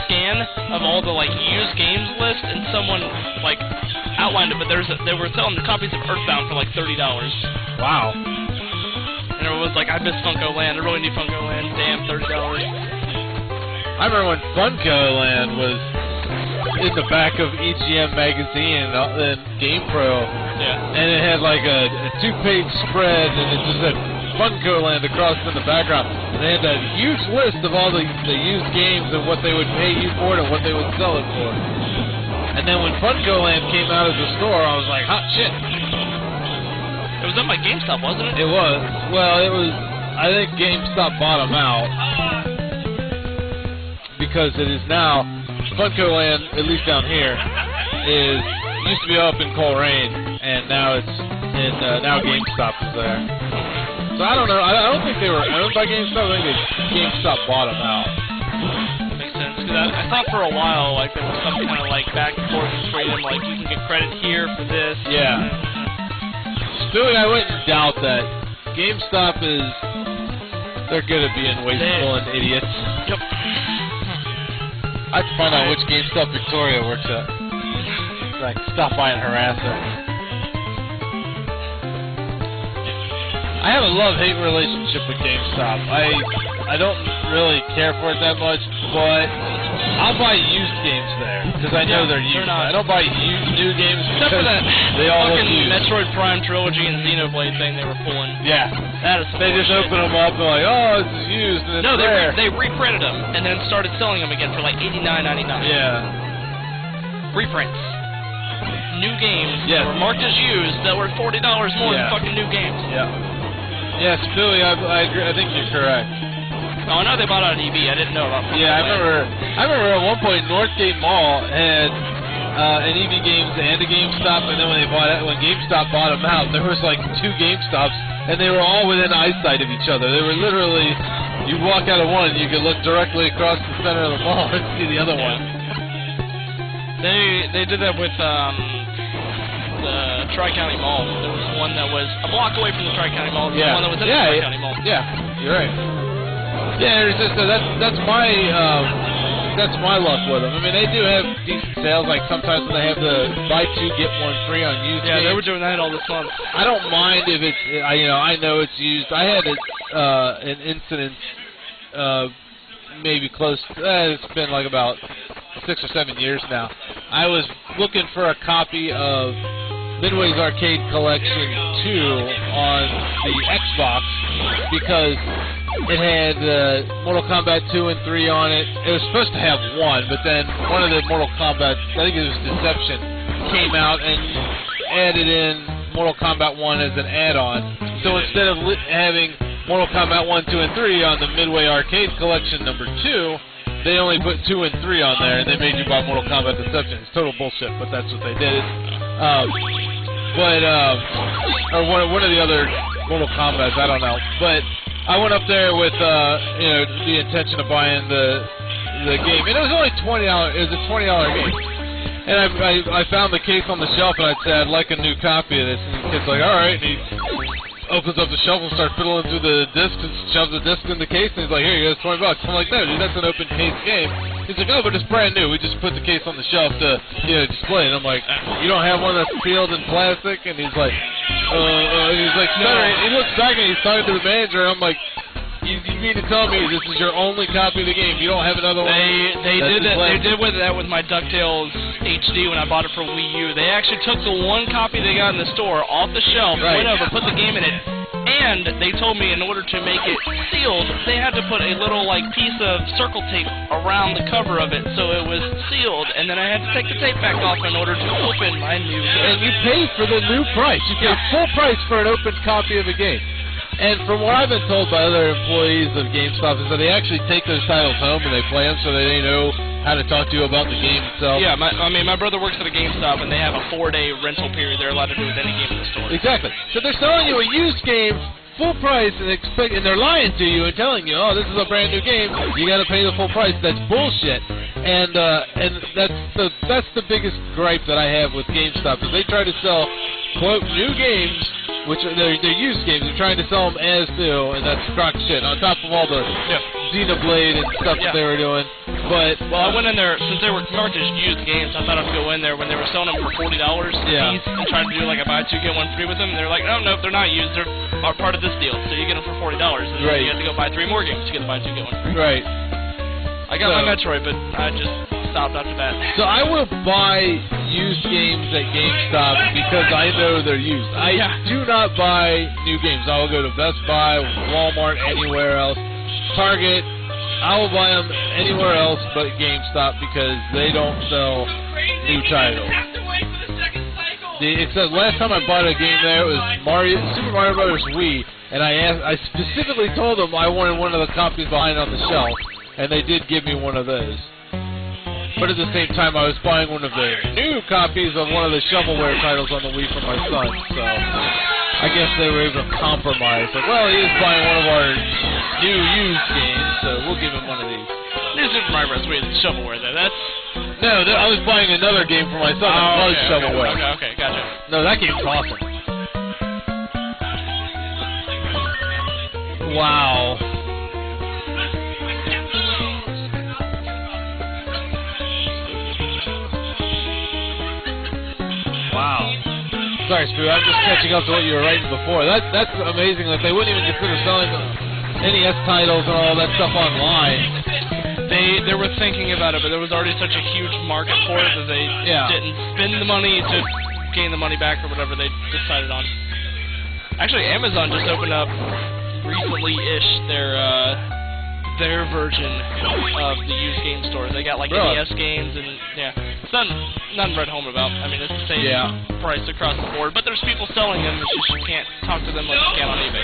scan of all the like used games list, and someone like outlined it, but they were selling the copies of Earthbound for like $30. Wow. And everyone was like, I miss Funko Land. I really need Funko Land. Damn, $30. I remember when Funko Land was in the back of EGM magazine and GamePro. Yeah. And it had like a 2-page spread, and it just said Funko Land across in the background. And they had that huge list of all the used games and what they would pay you for it and what they would sell it for. And then when Funko Land came out as a store, I was like, hot shit. It was done by GameStop, wasn't it? It was. Well, it was. I think GameStop bought them out because it is now Funko Land, at least down here, used to be up in Coleraine, and now it's in now GameStop is there. So I don't know. I don't think they were owned by GameStop. I think GameStop bought them out. Makes sense. Because I thought for a while like there was some kind of like back and forth freedom, like you can get credit here for this. Yeah. Stewie, I wouldn't doubt that. GameStop is... They're good at being wasteful and idiots. Yep. I have to find out which GameStop Victoria works at. So I can stop by and harass her. I have a love-hate relationship with GameStop. I don't really care for it that much, but I'll buy used games there because I know they're used. I don't buy new games except for that they all look fucking used. Metroid Prime Trilogy and Xenoblade thing they were pulling. Yeah. That is they just open them up and like, oh, this is used and it's rare. They reprinted them and then started selling them again for like $89.99. Yeah. Reprints. New games that were marked as used that were $40 more than fucking new games. Yeah. Yes, Billy, I agree. I think you're correct. Oh, I know they bought out an EB. I didn't know about. Yeah, I remember at one point Northgate Mall had an EB Games and a GameStop, and then when GameStop bought them out, there was like 2 GameStops, and they were all within eyesight of each other. They were literally, you'd walk out of one, and you could look directly across the center of the mall and see the other one. They did that with the Tri-County Mall. There was one that was a block away from the Tri-County Mall. There was one that was in the Tri-County Mall. Yeah, you're right. Yeah, it's just that's my luck with them. I mean, they do have decent sales. Like sometimes when they have the buy 2 get 1 free on used. Yeah, games. they were doing that all this month. I don't mind if it's I know it's used. I had an incident maybe close. It's been like about 6 or 7 years now. I was looking for a copy of Midway's Arcade Collection 2 on the Xbox because it had Mortal Kombat 2 and 3 on it. It was supposed to have 1, but then one of the Mortal Kombat, I think it was Deception, came out and added in Mortal Kombat 1 as an add-on. So instead of having Mortal Kombat 1, 2, and 3 on the Midway Arcade Collection number 2, they only put 2 and 3 on there, and they made you buy Mortal Kombat Deception. It's total bullshit, but that's what they did. Or one of the other Mortal Kombats, I don't know. But I went up there with the intention of buying the game, and it was only $20. It was a $20 game. And I found the case on the shelf, and I'd say, I'd like a new copy of this. And the kid's like, all right. And he opens up the shelf and starts fiddling through the disc and shoves the disc in the case. And he's like, here, you got $20. I'm like, no, dude, that's an open case game. He's like, oh, but it's brand new. We just put the case on the shelf to, display it. And I'm like, you don't have one that's sealed in plastic? And he's like, sorry. He looks back and he's talking to the manager. And I'm like, you mean to tell me this is your only copy of the game? You don't have another one? They did that with my DuckTales HD when I bought it for Wii U. They actually took the one copy they got in the store off the shelf, went over, put the game in it, and they told me in order to make it sealed, they had to put a little piece of circle tape around the cover of it so it was sealed, and then I had to take the tape back off in order to open my new game. And you paid for the new price. You paid full price for an open copy of a game. And from what I've been told by other employees of GameStop is that they actually take those titles home and they play them so that they know how to talk to you about the game itself. Yeah, my brother works at a GameStop and they have a 4-day rental period they're allowed to do with any game in the store. Exactly. So they're selling you a used game full price and they're lying to you and telling you, oh, this is a brand new game, you got to pay the full price. That's bullshit. And that's the biggest gripe that I have with GameStop is they try to sell quote new games, which they're used games. They're trying to sell them as new, and that's crock shit. On top of all the Xenoblade and stuff that they were doing. But I went in there since they were marked as used games. I thought I'd go in there when they were selling them for $40 a piece and trying to do a buy two get one free with them. And they're like, no, they're not used. They're part of this deal. So you get them for $40, and then you have to go buy 3 more games to get the buy two get one free. Right. I got my Metroid, but I just stopped after that. So I will buy used games at GameStop because I know they're used. I do not buy new games. I will go to Best Buy, Walmart, anywhere else. Target, I will buy them anywhere else but GameStop because they don't sell new titles. Except last time I bought a game there, it was Super Mario Bros. Wii, and I specifically told them I wanted one of the copies behind on the shelf, and they did give me one of those. But at the same time, I was buying one of the new copies of one of the shovelware titles on the Wii for my son, so I guess they were able to compromise. Like, well, he is buying one of our new used games, so we'll give him one of these. New Super Mario Bros. Wii is shovelware, though. No, I was buying another game for my son that was shovelware. Okay, gotcha. No, that game's awesome. Wow. Wow. Sorry, Spoo, I'm just catching up to what you were writing before. That's amazing. Like, they wouldn't even consider selling NES titles and all that stuff online. They were thinking about it, but there was already such a huge market for it that they didn't spend the money to gain the money back or whatever they decided on. Actually, Amazon just opened up recently-ish their version of the used game store. They got NES games and it's nothing red home about. I mean, it's the same price across the board, but there's people selling them. It's just you can't talk to them like you can on eBay.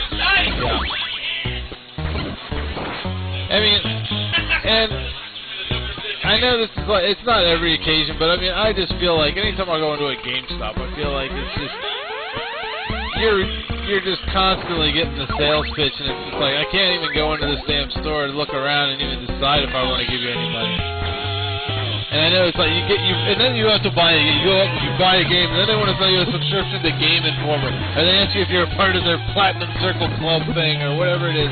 I mean, and I know this is it's not every occasion, but I mean, I just feel like anytime I go into a GameStop, I feel like it's just you're just constantly getting the sales pitch, and it's just like I can't even go into this damn store and look around and even decide if I want to give you any money. And I know it's like and then you have to buy it. You go up and you buy a game, and then they want to sell you a subscription to Game Informer, and they ask you if you're a part of their Platinum Circle Club thing or whatever it is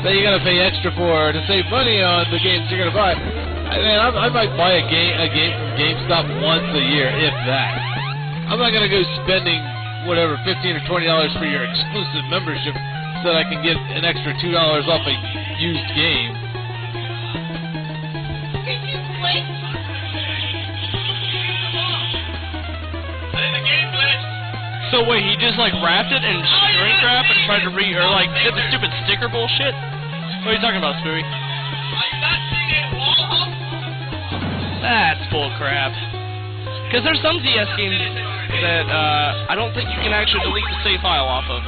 that you got to pay extra for to save money on the games you're gonna buy. I might buy a game from GameStop once a year, if that. I'm not gonna go spending whatever $15 or $20 for your exclusive membership so that I can get an extra $2 off a used game. So wait, he just wrapped it in shrink wrap and tried to did the stupid sticker bullshit? What are you talking about, Spooey? That's bull crap. Because there's some DS games that I don't think you can actually delete the save file off of.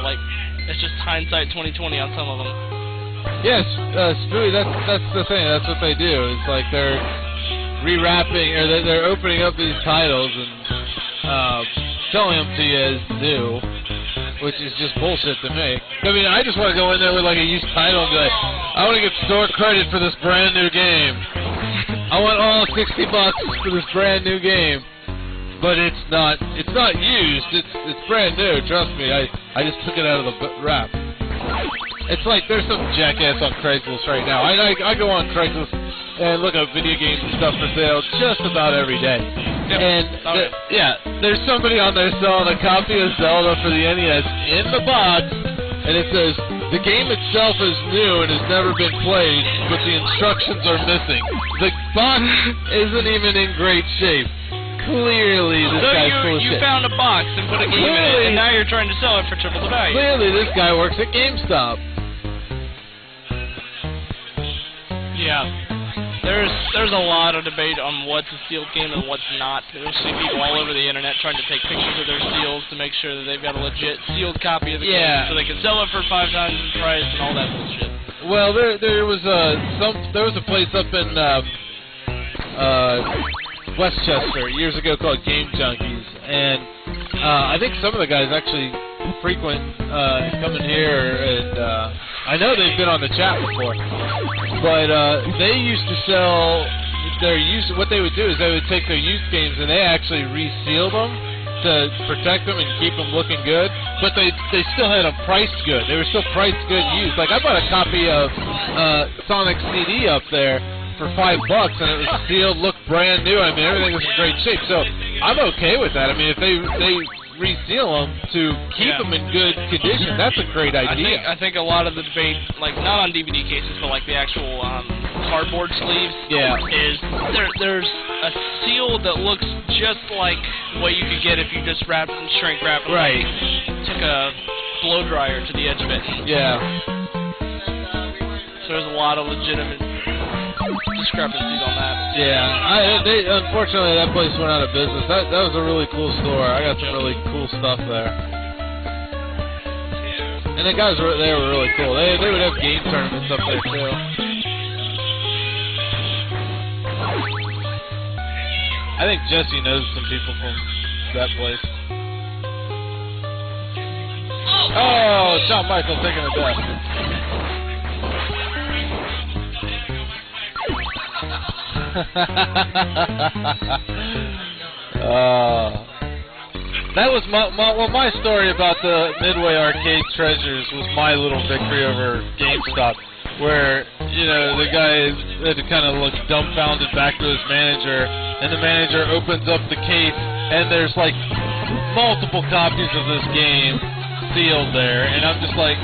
It's just hindsight 2020 on some of them. Yes, Spooey, that's the thing. That's what they do. It's like they're rewrapping, or they're opening up these titles and selling them to you as new, which is just bullshit to me. I mean, I just want to go in there with a used title and be like, I want to get store credit for this brand new game. I want all $60 for this brand new game. but it's not used. It's brand new. Trust me. I just took it out of the wrap. It's like there's some jackass on Craigslist right now. I go on Craigslist and look up video games and stuff for sale just about every day. Yep. And there's somebody on there selling a copy of Zelda for the NES in the box, and it says the game itself is new and has never been played, but the instructions are missing. The box isn't even in great shape. Clearly, this guy's full of shit. You found a box and put a game in it, and now you're trying to sell it for triple the value. Clearly, this guy works at GameStop. Yeah. There's a lot of debate on what's a sealed game and what's not. There's people all over the internet trying to take pictures of their seals to make sure that they've got a legit sealed copy of the game so they can sell it for 5 times the price and all that bullshit. Well, there was a place up in Westchester years ago called Game Junkies, and I think some of the guys actually frequent coming here, and I know they've been on the chat before, but they used to sell their used. What they would do is they would take their used games and they actually resealed them to protect them and keep them looking good, but they still had them priced good. They were still priced good used. Like I bought a copy of Sonic CD up there for $5, and it was sealed, looked brand new. I mean, everything was in great shape. So I'm okay with that. I mean, if they reseal them to keep them in good condition, that's a great idea. I think a lot of the debate, like not on DVD cases, but like the actual cardboard sleeves, is there's a seal that looks just like what you could get if you just wrapped and shrink wrapped. Right. Took a blow dryer to the edge of it. Yeah. So there's a lot of legitimate discrepancies on that. Yeah, unfortunately that place went out of business. That was a really cool store. I got some really cool stuff there. And the guys were really cool. They would have game tournaments up there too. I think Jesse knows some people from that place. Oh, Shawn Michaels taking a death. That was my story about the Midway Arcade Treasures was my little victory over GameStop, where the guy had to kind of look dumbfounded back to his manager, and the manager opens up the case and there's like multiple copies of this game sealed there, and I'm just like,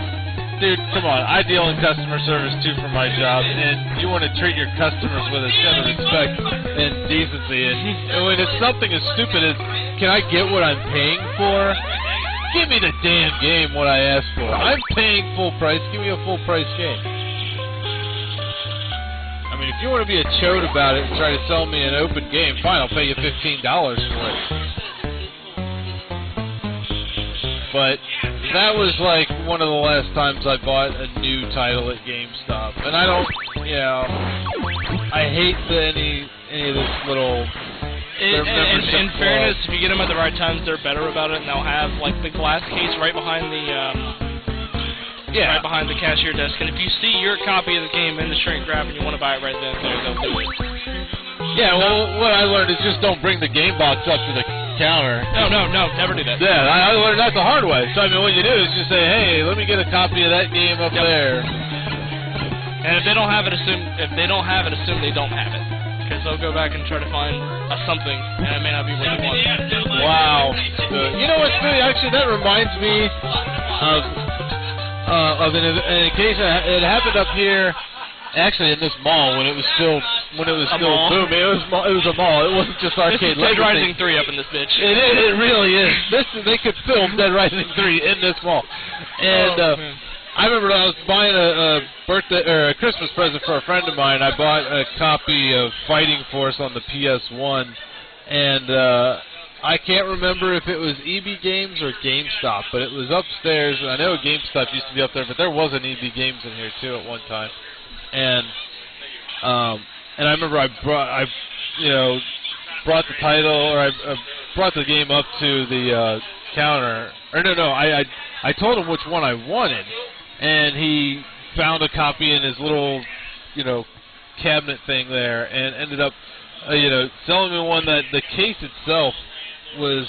dude, come on. I deal in customer service, too, for my job, and you want to treat your customers with a set of respect and decency. And when it's something as stupid as, can I get what I'm paying for? Give me the damn game what I asked for. I'm paying full price. Give me a full-price game. I mean, if you want to be a chode about it and try to sell me an open game, fine, I'll pay you $15 for it. But that was like one of the last times I bought a new title at GameStop, and I don't, I hate any of this little. In fairness, if you get them at the right times, they're better about it, and they'll have like the glass case right behind the right behind the cashier desk. And if you see your copy of the game in the shrink wrap and you want to buy it right then and there, they'll do it. Yeah, well, what I learned is just don't bring the game box up to the counter. No, never do that. Yeah, I learned that the hard way. So, I mean, what you do is just say, hey, let me get a copy of that game up there. And if they don't have it, assume they don't have it. Because they'll go back and try to find something, and it may not be what they want. Wow. You know what's funny? Actually, that reminds me of an occasion. It happened up here. Actually, in this mall, when it was still booming, it was a mall. It wasn't just arcade. Dead Rising 3 up in this bitch. It really is. They could film Dead Rising 3 in this mall. And I remember I was buying a birthday or a Christmas present for a friend of mine. I bought a copy of Fighting Force on the PS1, and I can't remember if it was EB Games or GameStop, but it was upstairs. I know GameStop used to be up there, but there was an EB Games in here too at one time. And I remember I brought the title, or I brought the game up to the counter. Or no, I told him which one I wanted, and he found a copy in his little, cabinet thing there, and ended up, selling me one that the case itself was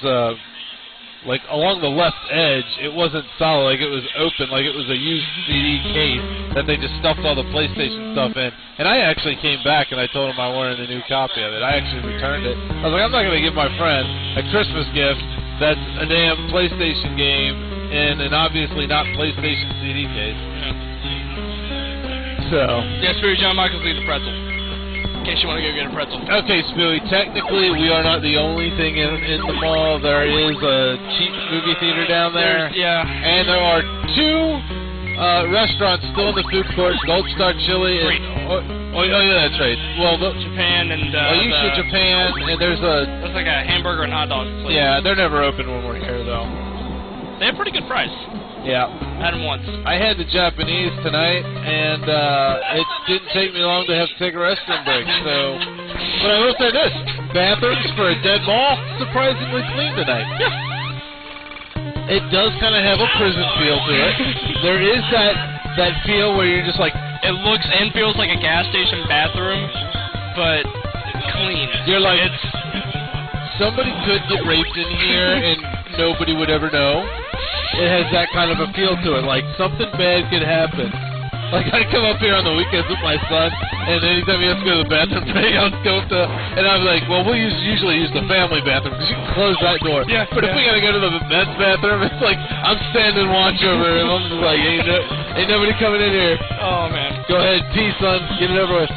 like along the left edge. It wasn't solid, like it was open, like it was a used CD case that they just stuffed all the PlayStation stuff in. And I actually came back and I told him I wanted a new copy of it. I actually returned it. I was like, I'm not going to give my friend a Christmas gift that's a damn PlayStation game in an obviously not PlayStation CD case. So. Yeah, Spirit John Michaels needs a pretzel. In case you want to go get a pretzel. Okay, Spooey, technically we are not the only thing in the mall. There is a cheap movie theater down there. Yeah. And there are 2 restaurants still in the food court, Gold Star Chili and... Oh, yeah, that's right. Well, Japan and... Japan, and there's a... That's like a hamburger and hot dog place. Yeah, they're never open when we're here, though. They have pretty good price. Yeah. I had them once. I had the Japanese tonight, and it didn't take me long to have to take a restroom break, so... But I will say this, bathrooms for a dead mall, surprisingly clean tonight. It does kind of have a prison feel to it. There is that feel where you're just like... It looks and feels like a gas station bathroom, but clean. You're like... Somebody could get raped in here, and nobody would ever know. It has that kind of a feel to it, like something bad could happen. Like I come up here on the weekends with my son, and anytime he has to go to the bathroom break, I'll go to, and I'm like, well, we usually use the family bathroom because you can close that door. Yeah. But if we gotta go to the men's bathroom, it's like I'm standing watch over him. I'm just like, ain't nobody coming in here. Oh man. Go ahead, pee, son. Get it over with.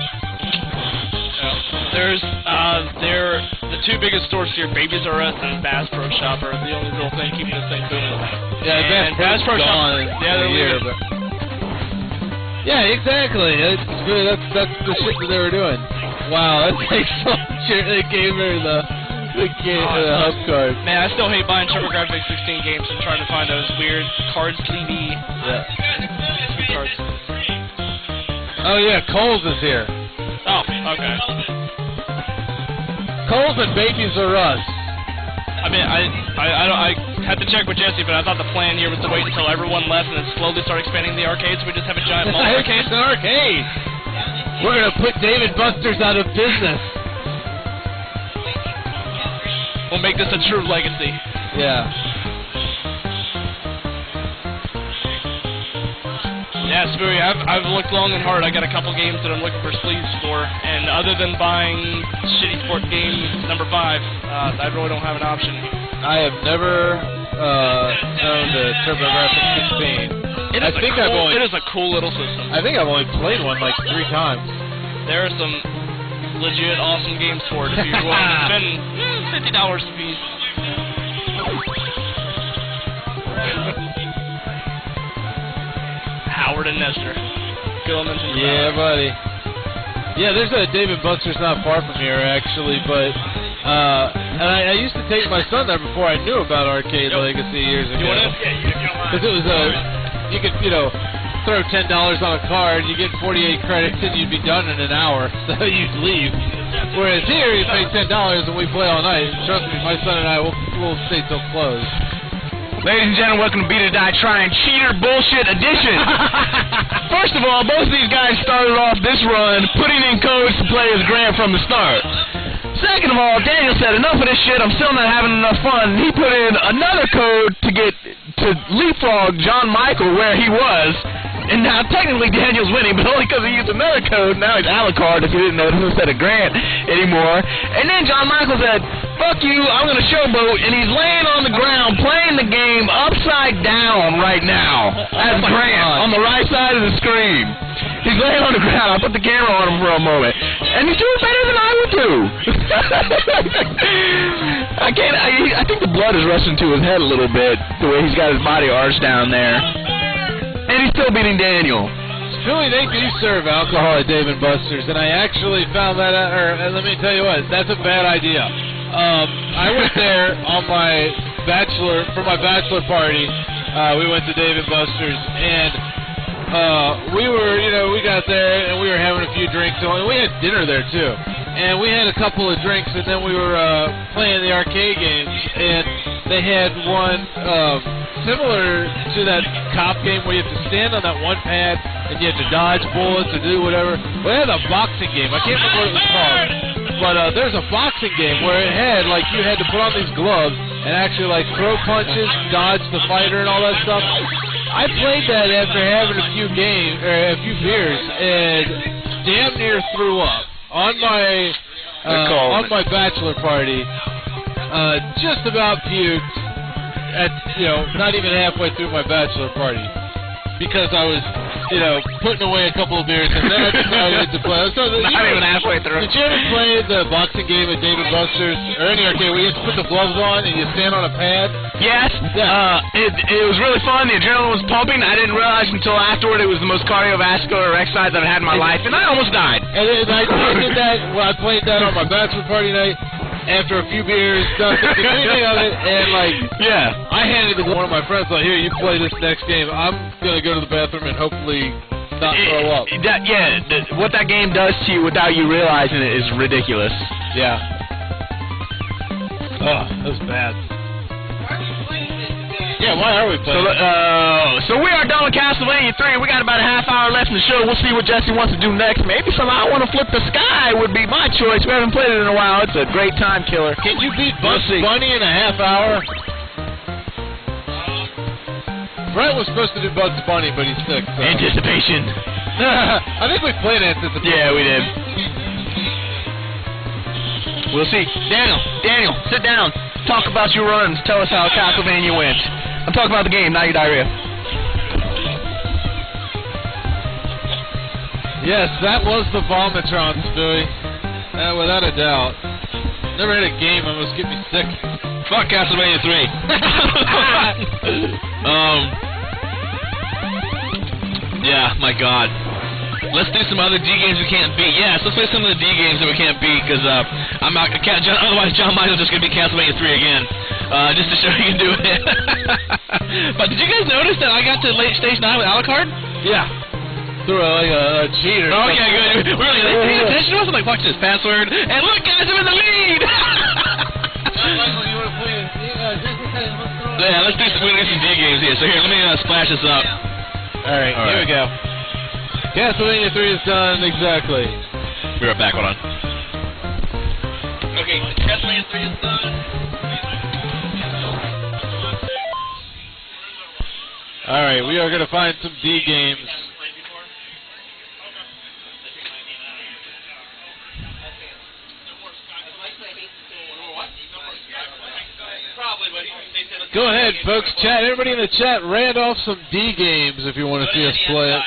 There's the 2 biggest stores here, Babies R Us and Bass Pro Shop are the only real thing keeping this thing booming. Yeah, Bass Pro Shop. Yeah, they're leaving. Yeah, exactly. That's the shit that they were doing. Wow, that's like some shit. They gave her the hub card. Man, I still hate buying TurboGrafx 16 games and trying to find those weird card sleevey. Yeah. Cards. Oh yeah, Kohl's is here. Oh, okay. Kohl's and Babies R Us. I mean, I had to check with Jesse, but I thought the plan here was to wait until everyone left and then slowly start expanding the arcades. We just have a giant mall arcade. It's an arcade. We're gonna put Dave & Buster's out of business. We'll make this a true legacy. Yeah. Yeah, Spooey, I've looked long and hard. I got a couple games that I'm looking for sleeves for, and other than buying Shitty Sport Game number 5, I really don't have an option. I have never owned a TurboGrafx 16. It is a cool little system. I think I've only played one like 3 times. There are some legit awesome games for it if you're willing to spend $50 a piece. Howard and Nestor. Yeah, buddy. Yeah, there's a Dave & Buster's not far from here, actually, but and I used to take my son there before I knew about Arcade Legacy years ago. You want in? Because it was you could, throw $10 on a card, you get 48 credits, and you'd be done in an hour, so you'd leave. Whereas here, you pay $10 and we play all night. Trust me, my son and I will stay till close. Ladies and gentlemen, welcome to Beat or Die Trying Cheater Bullshit Edition. First of all, both of these guys started off this run putting in codes to play as Grant from the start. Second of all, Daniel said, enough of this shit, I'm still not having enough fun. He put in another code to leapfrog John Michael where he was. And now, technically, Daniel's winning, but only because he used another code. Now he's Alucard, if you didn't notice, instead of Grant anymore. And then John Michael said, fuck you, I'm going to showboat, and he's laying on the ground playing the game upside down right now as Grant on the right side of the screen. He's laying on the ground. I put the camera on him for a moment. And he's doing better than I would do. I think the blood is rushing to his head a little bit, the way he's got his body arched down there. And he's still beating Daniel. Philly, they do serve alcohol at Dave & Buster's, and I actually found that out, let me tell you what, that's a bad idea. I went there on my bachelor party. We went to Dave & Buster's, and we got there, and we were having a few drinks, and we had dinner there, too. And we had a couple of drinks, and then we were playing the arcade games, and they had one similar to that cop game where you have to stand on that one pad, and you have to dodge bullets and do whatever. Well, they had a boxing game. I can't remember what it was called. but there's a boxing game where it had, like, you had to put on these gloves and actually, like, throw punches, dodge the fighter and all that stuff. I played that after having a few beers, and damn near threw up on my bachelor party. Just about puked at, not even halfway through my bachelor party because I was, putting away a couple of beers and then I decided to play. So not even halfway through. Did you ever play the boxing game at Dave & Buster's or any arcade where you just put the gloves on and you stand on a pad? Yes. Yeah. It was really fun. The adrenaline was pumping. I didn't realize until afterward it was the most cardiovascular exercise I've had in my life, and I almost died. And I did that. Well, I played that on my bachelor party night. After a few beers, nothing anything of it, and I handed it to one of my friends. Like, here, you play this next game. I'm gonna go to the bathroom and hopefully not throw up. What that game does to you without you realizing it is ridiculous. Yeah. Oh, that was bad. Yeah, why are we playing? So we are done with Castlevania 3. We got about a half hour left in the show. We'll see what Jesse wants to do next. Maybe somehow I want to flip the sky would be my choice. We haven't played it in a while. It's a great time killer. Can you beat Bugs Bunny in a half hour? Brett was supposed to do Bugs Bunny, but he's sick. So. Anticipation. I think we played Anticipation. Yeah, we did. We'll see. Daniel, sit down. Talk about your runs. Tell us how Castlevania went. I'm talking about the game, not your diarrhea. Yes, that was the Vomitron, Stewie. Without a doubt. Never had a game that almost get me sick. Fuck Castlevania 3. Yeah, my God. Let's do some other D games we can't beat. Yes, let's play some of the D games that we can't beat, because otherwise John Michael's just going to beat Castlevania 3 again. Just to show you can do it. But did you guys notice that I got to late stage 9 with Alucard? Yeah. Through a cheater. Oh, yeah, good. Really, they paying attention to us? I'm like, watch this, password. And look, guys, I'm in the lead! John Michael, you want to play Yeah, let's do some D games here. So here, let me splash this up. Alright, here we go. Castlevania 3 is done, exactly. Be right back, hold on. Okay, Castlevania 3 is done. Alright, we are going to find some D games. Go ahead, folks. Chat. Everybody in the chat, rant off some D games if you want to see us play it.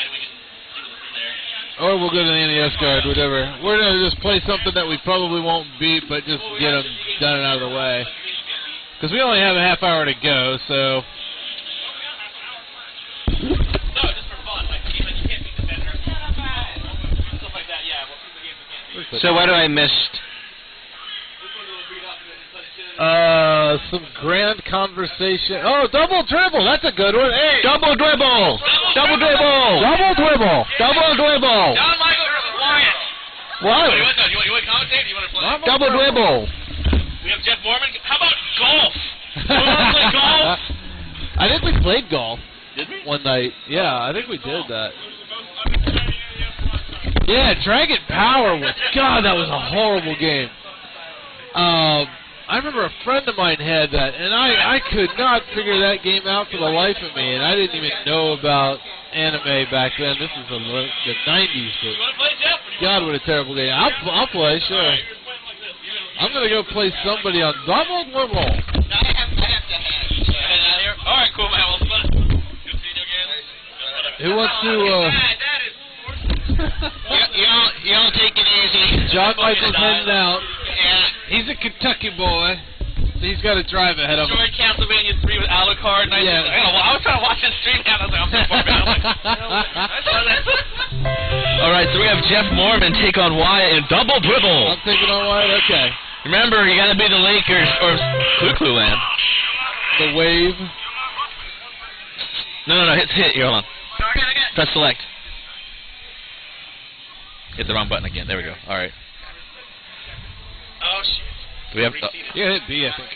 Or we'll go to the NES card, whatever. We're going to just play something that we probably won't beat, but just get them done and out of the way. Because we only have a half hour to go, so... No, just for fun. Like, you can't beat the vendor. Stuff like that, yeah. Well, the games we can't beat. So what do I miss? Some grand conversation. Oh, double dribble. That's a good one. Hey. Double dribble. Double dribble. Double dribble. Double dribble. John Michael, quiet. What? You want to commentate? You want to play? Double dribble. We have Jeff Mormon. How about golf? You want to play golf? I think we played golf. Did we? One night. Yeah, I think we did that. Yeah, Dragon Power was... God, that was a horrible game. I remember a friend of mine had that, and I could not figure that game out for the life of me, and I didn't even know about anime back then. This is the 90s. But You want to play, Jeff? God, what a terrible game. I'll play, sure. Right, I'm going to go play somebody on Double Dribble. I have to head. All right, cool, man. Well, fun. Good seeing you again. Who wants to... You don't take it easy. John Michael's heading out. Yeah. He's a Kentucky boy. He's got to drive ahead of him. Enjoyed Castlevania 3 with Alucard. And I was trying to watch this stream, and I was like, I'm so far behind. I'm like, All right, so we have Jeff Mormon take on Wyatt in double dribble. I'm taking on Wyatt. Okay. Remember, you got to be the Lakers or Clue Land. The wave. No. Hit. Here, hold on. Press select. Hit the wrong button again. There we go. All right. oh, shit. Do we have? Yeah, hit B, I think.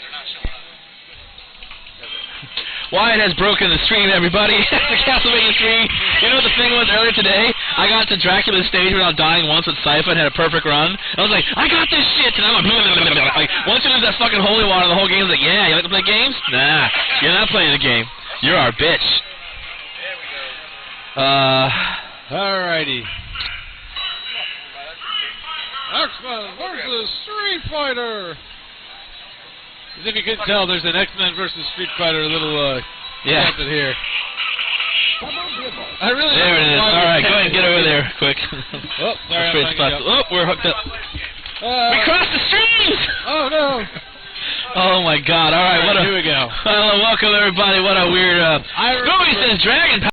Wyatt has broken the stream, everybody. Castlevania 3 You know what the thing was earlier today? I got to Dracula's stage without dying once with Sypha and had a perfect run. I was like, I got this shit, and I'm like, once you lose that fucking holy water, the whole game's like, yeah, you like to play games? Nah, you're not playing the game. You're our bitch. Alrighty. X-Men versus Street Fighter. As if you couldn't tell, there's an X-Men versus Street Fighter little happen here. I really there it is. Alright, go ahead and get over there quick. Oh, sorry, oh, we're hooked up. We crossed the streams! Oh, no. Oh, my God. Alright, Here we go. Welcome, everybody. What a weird... Scooby says Dragon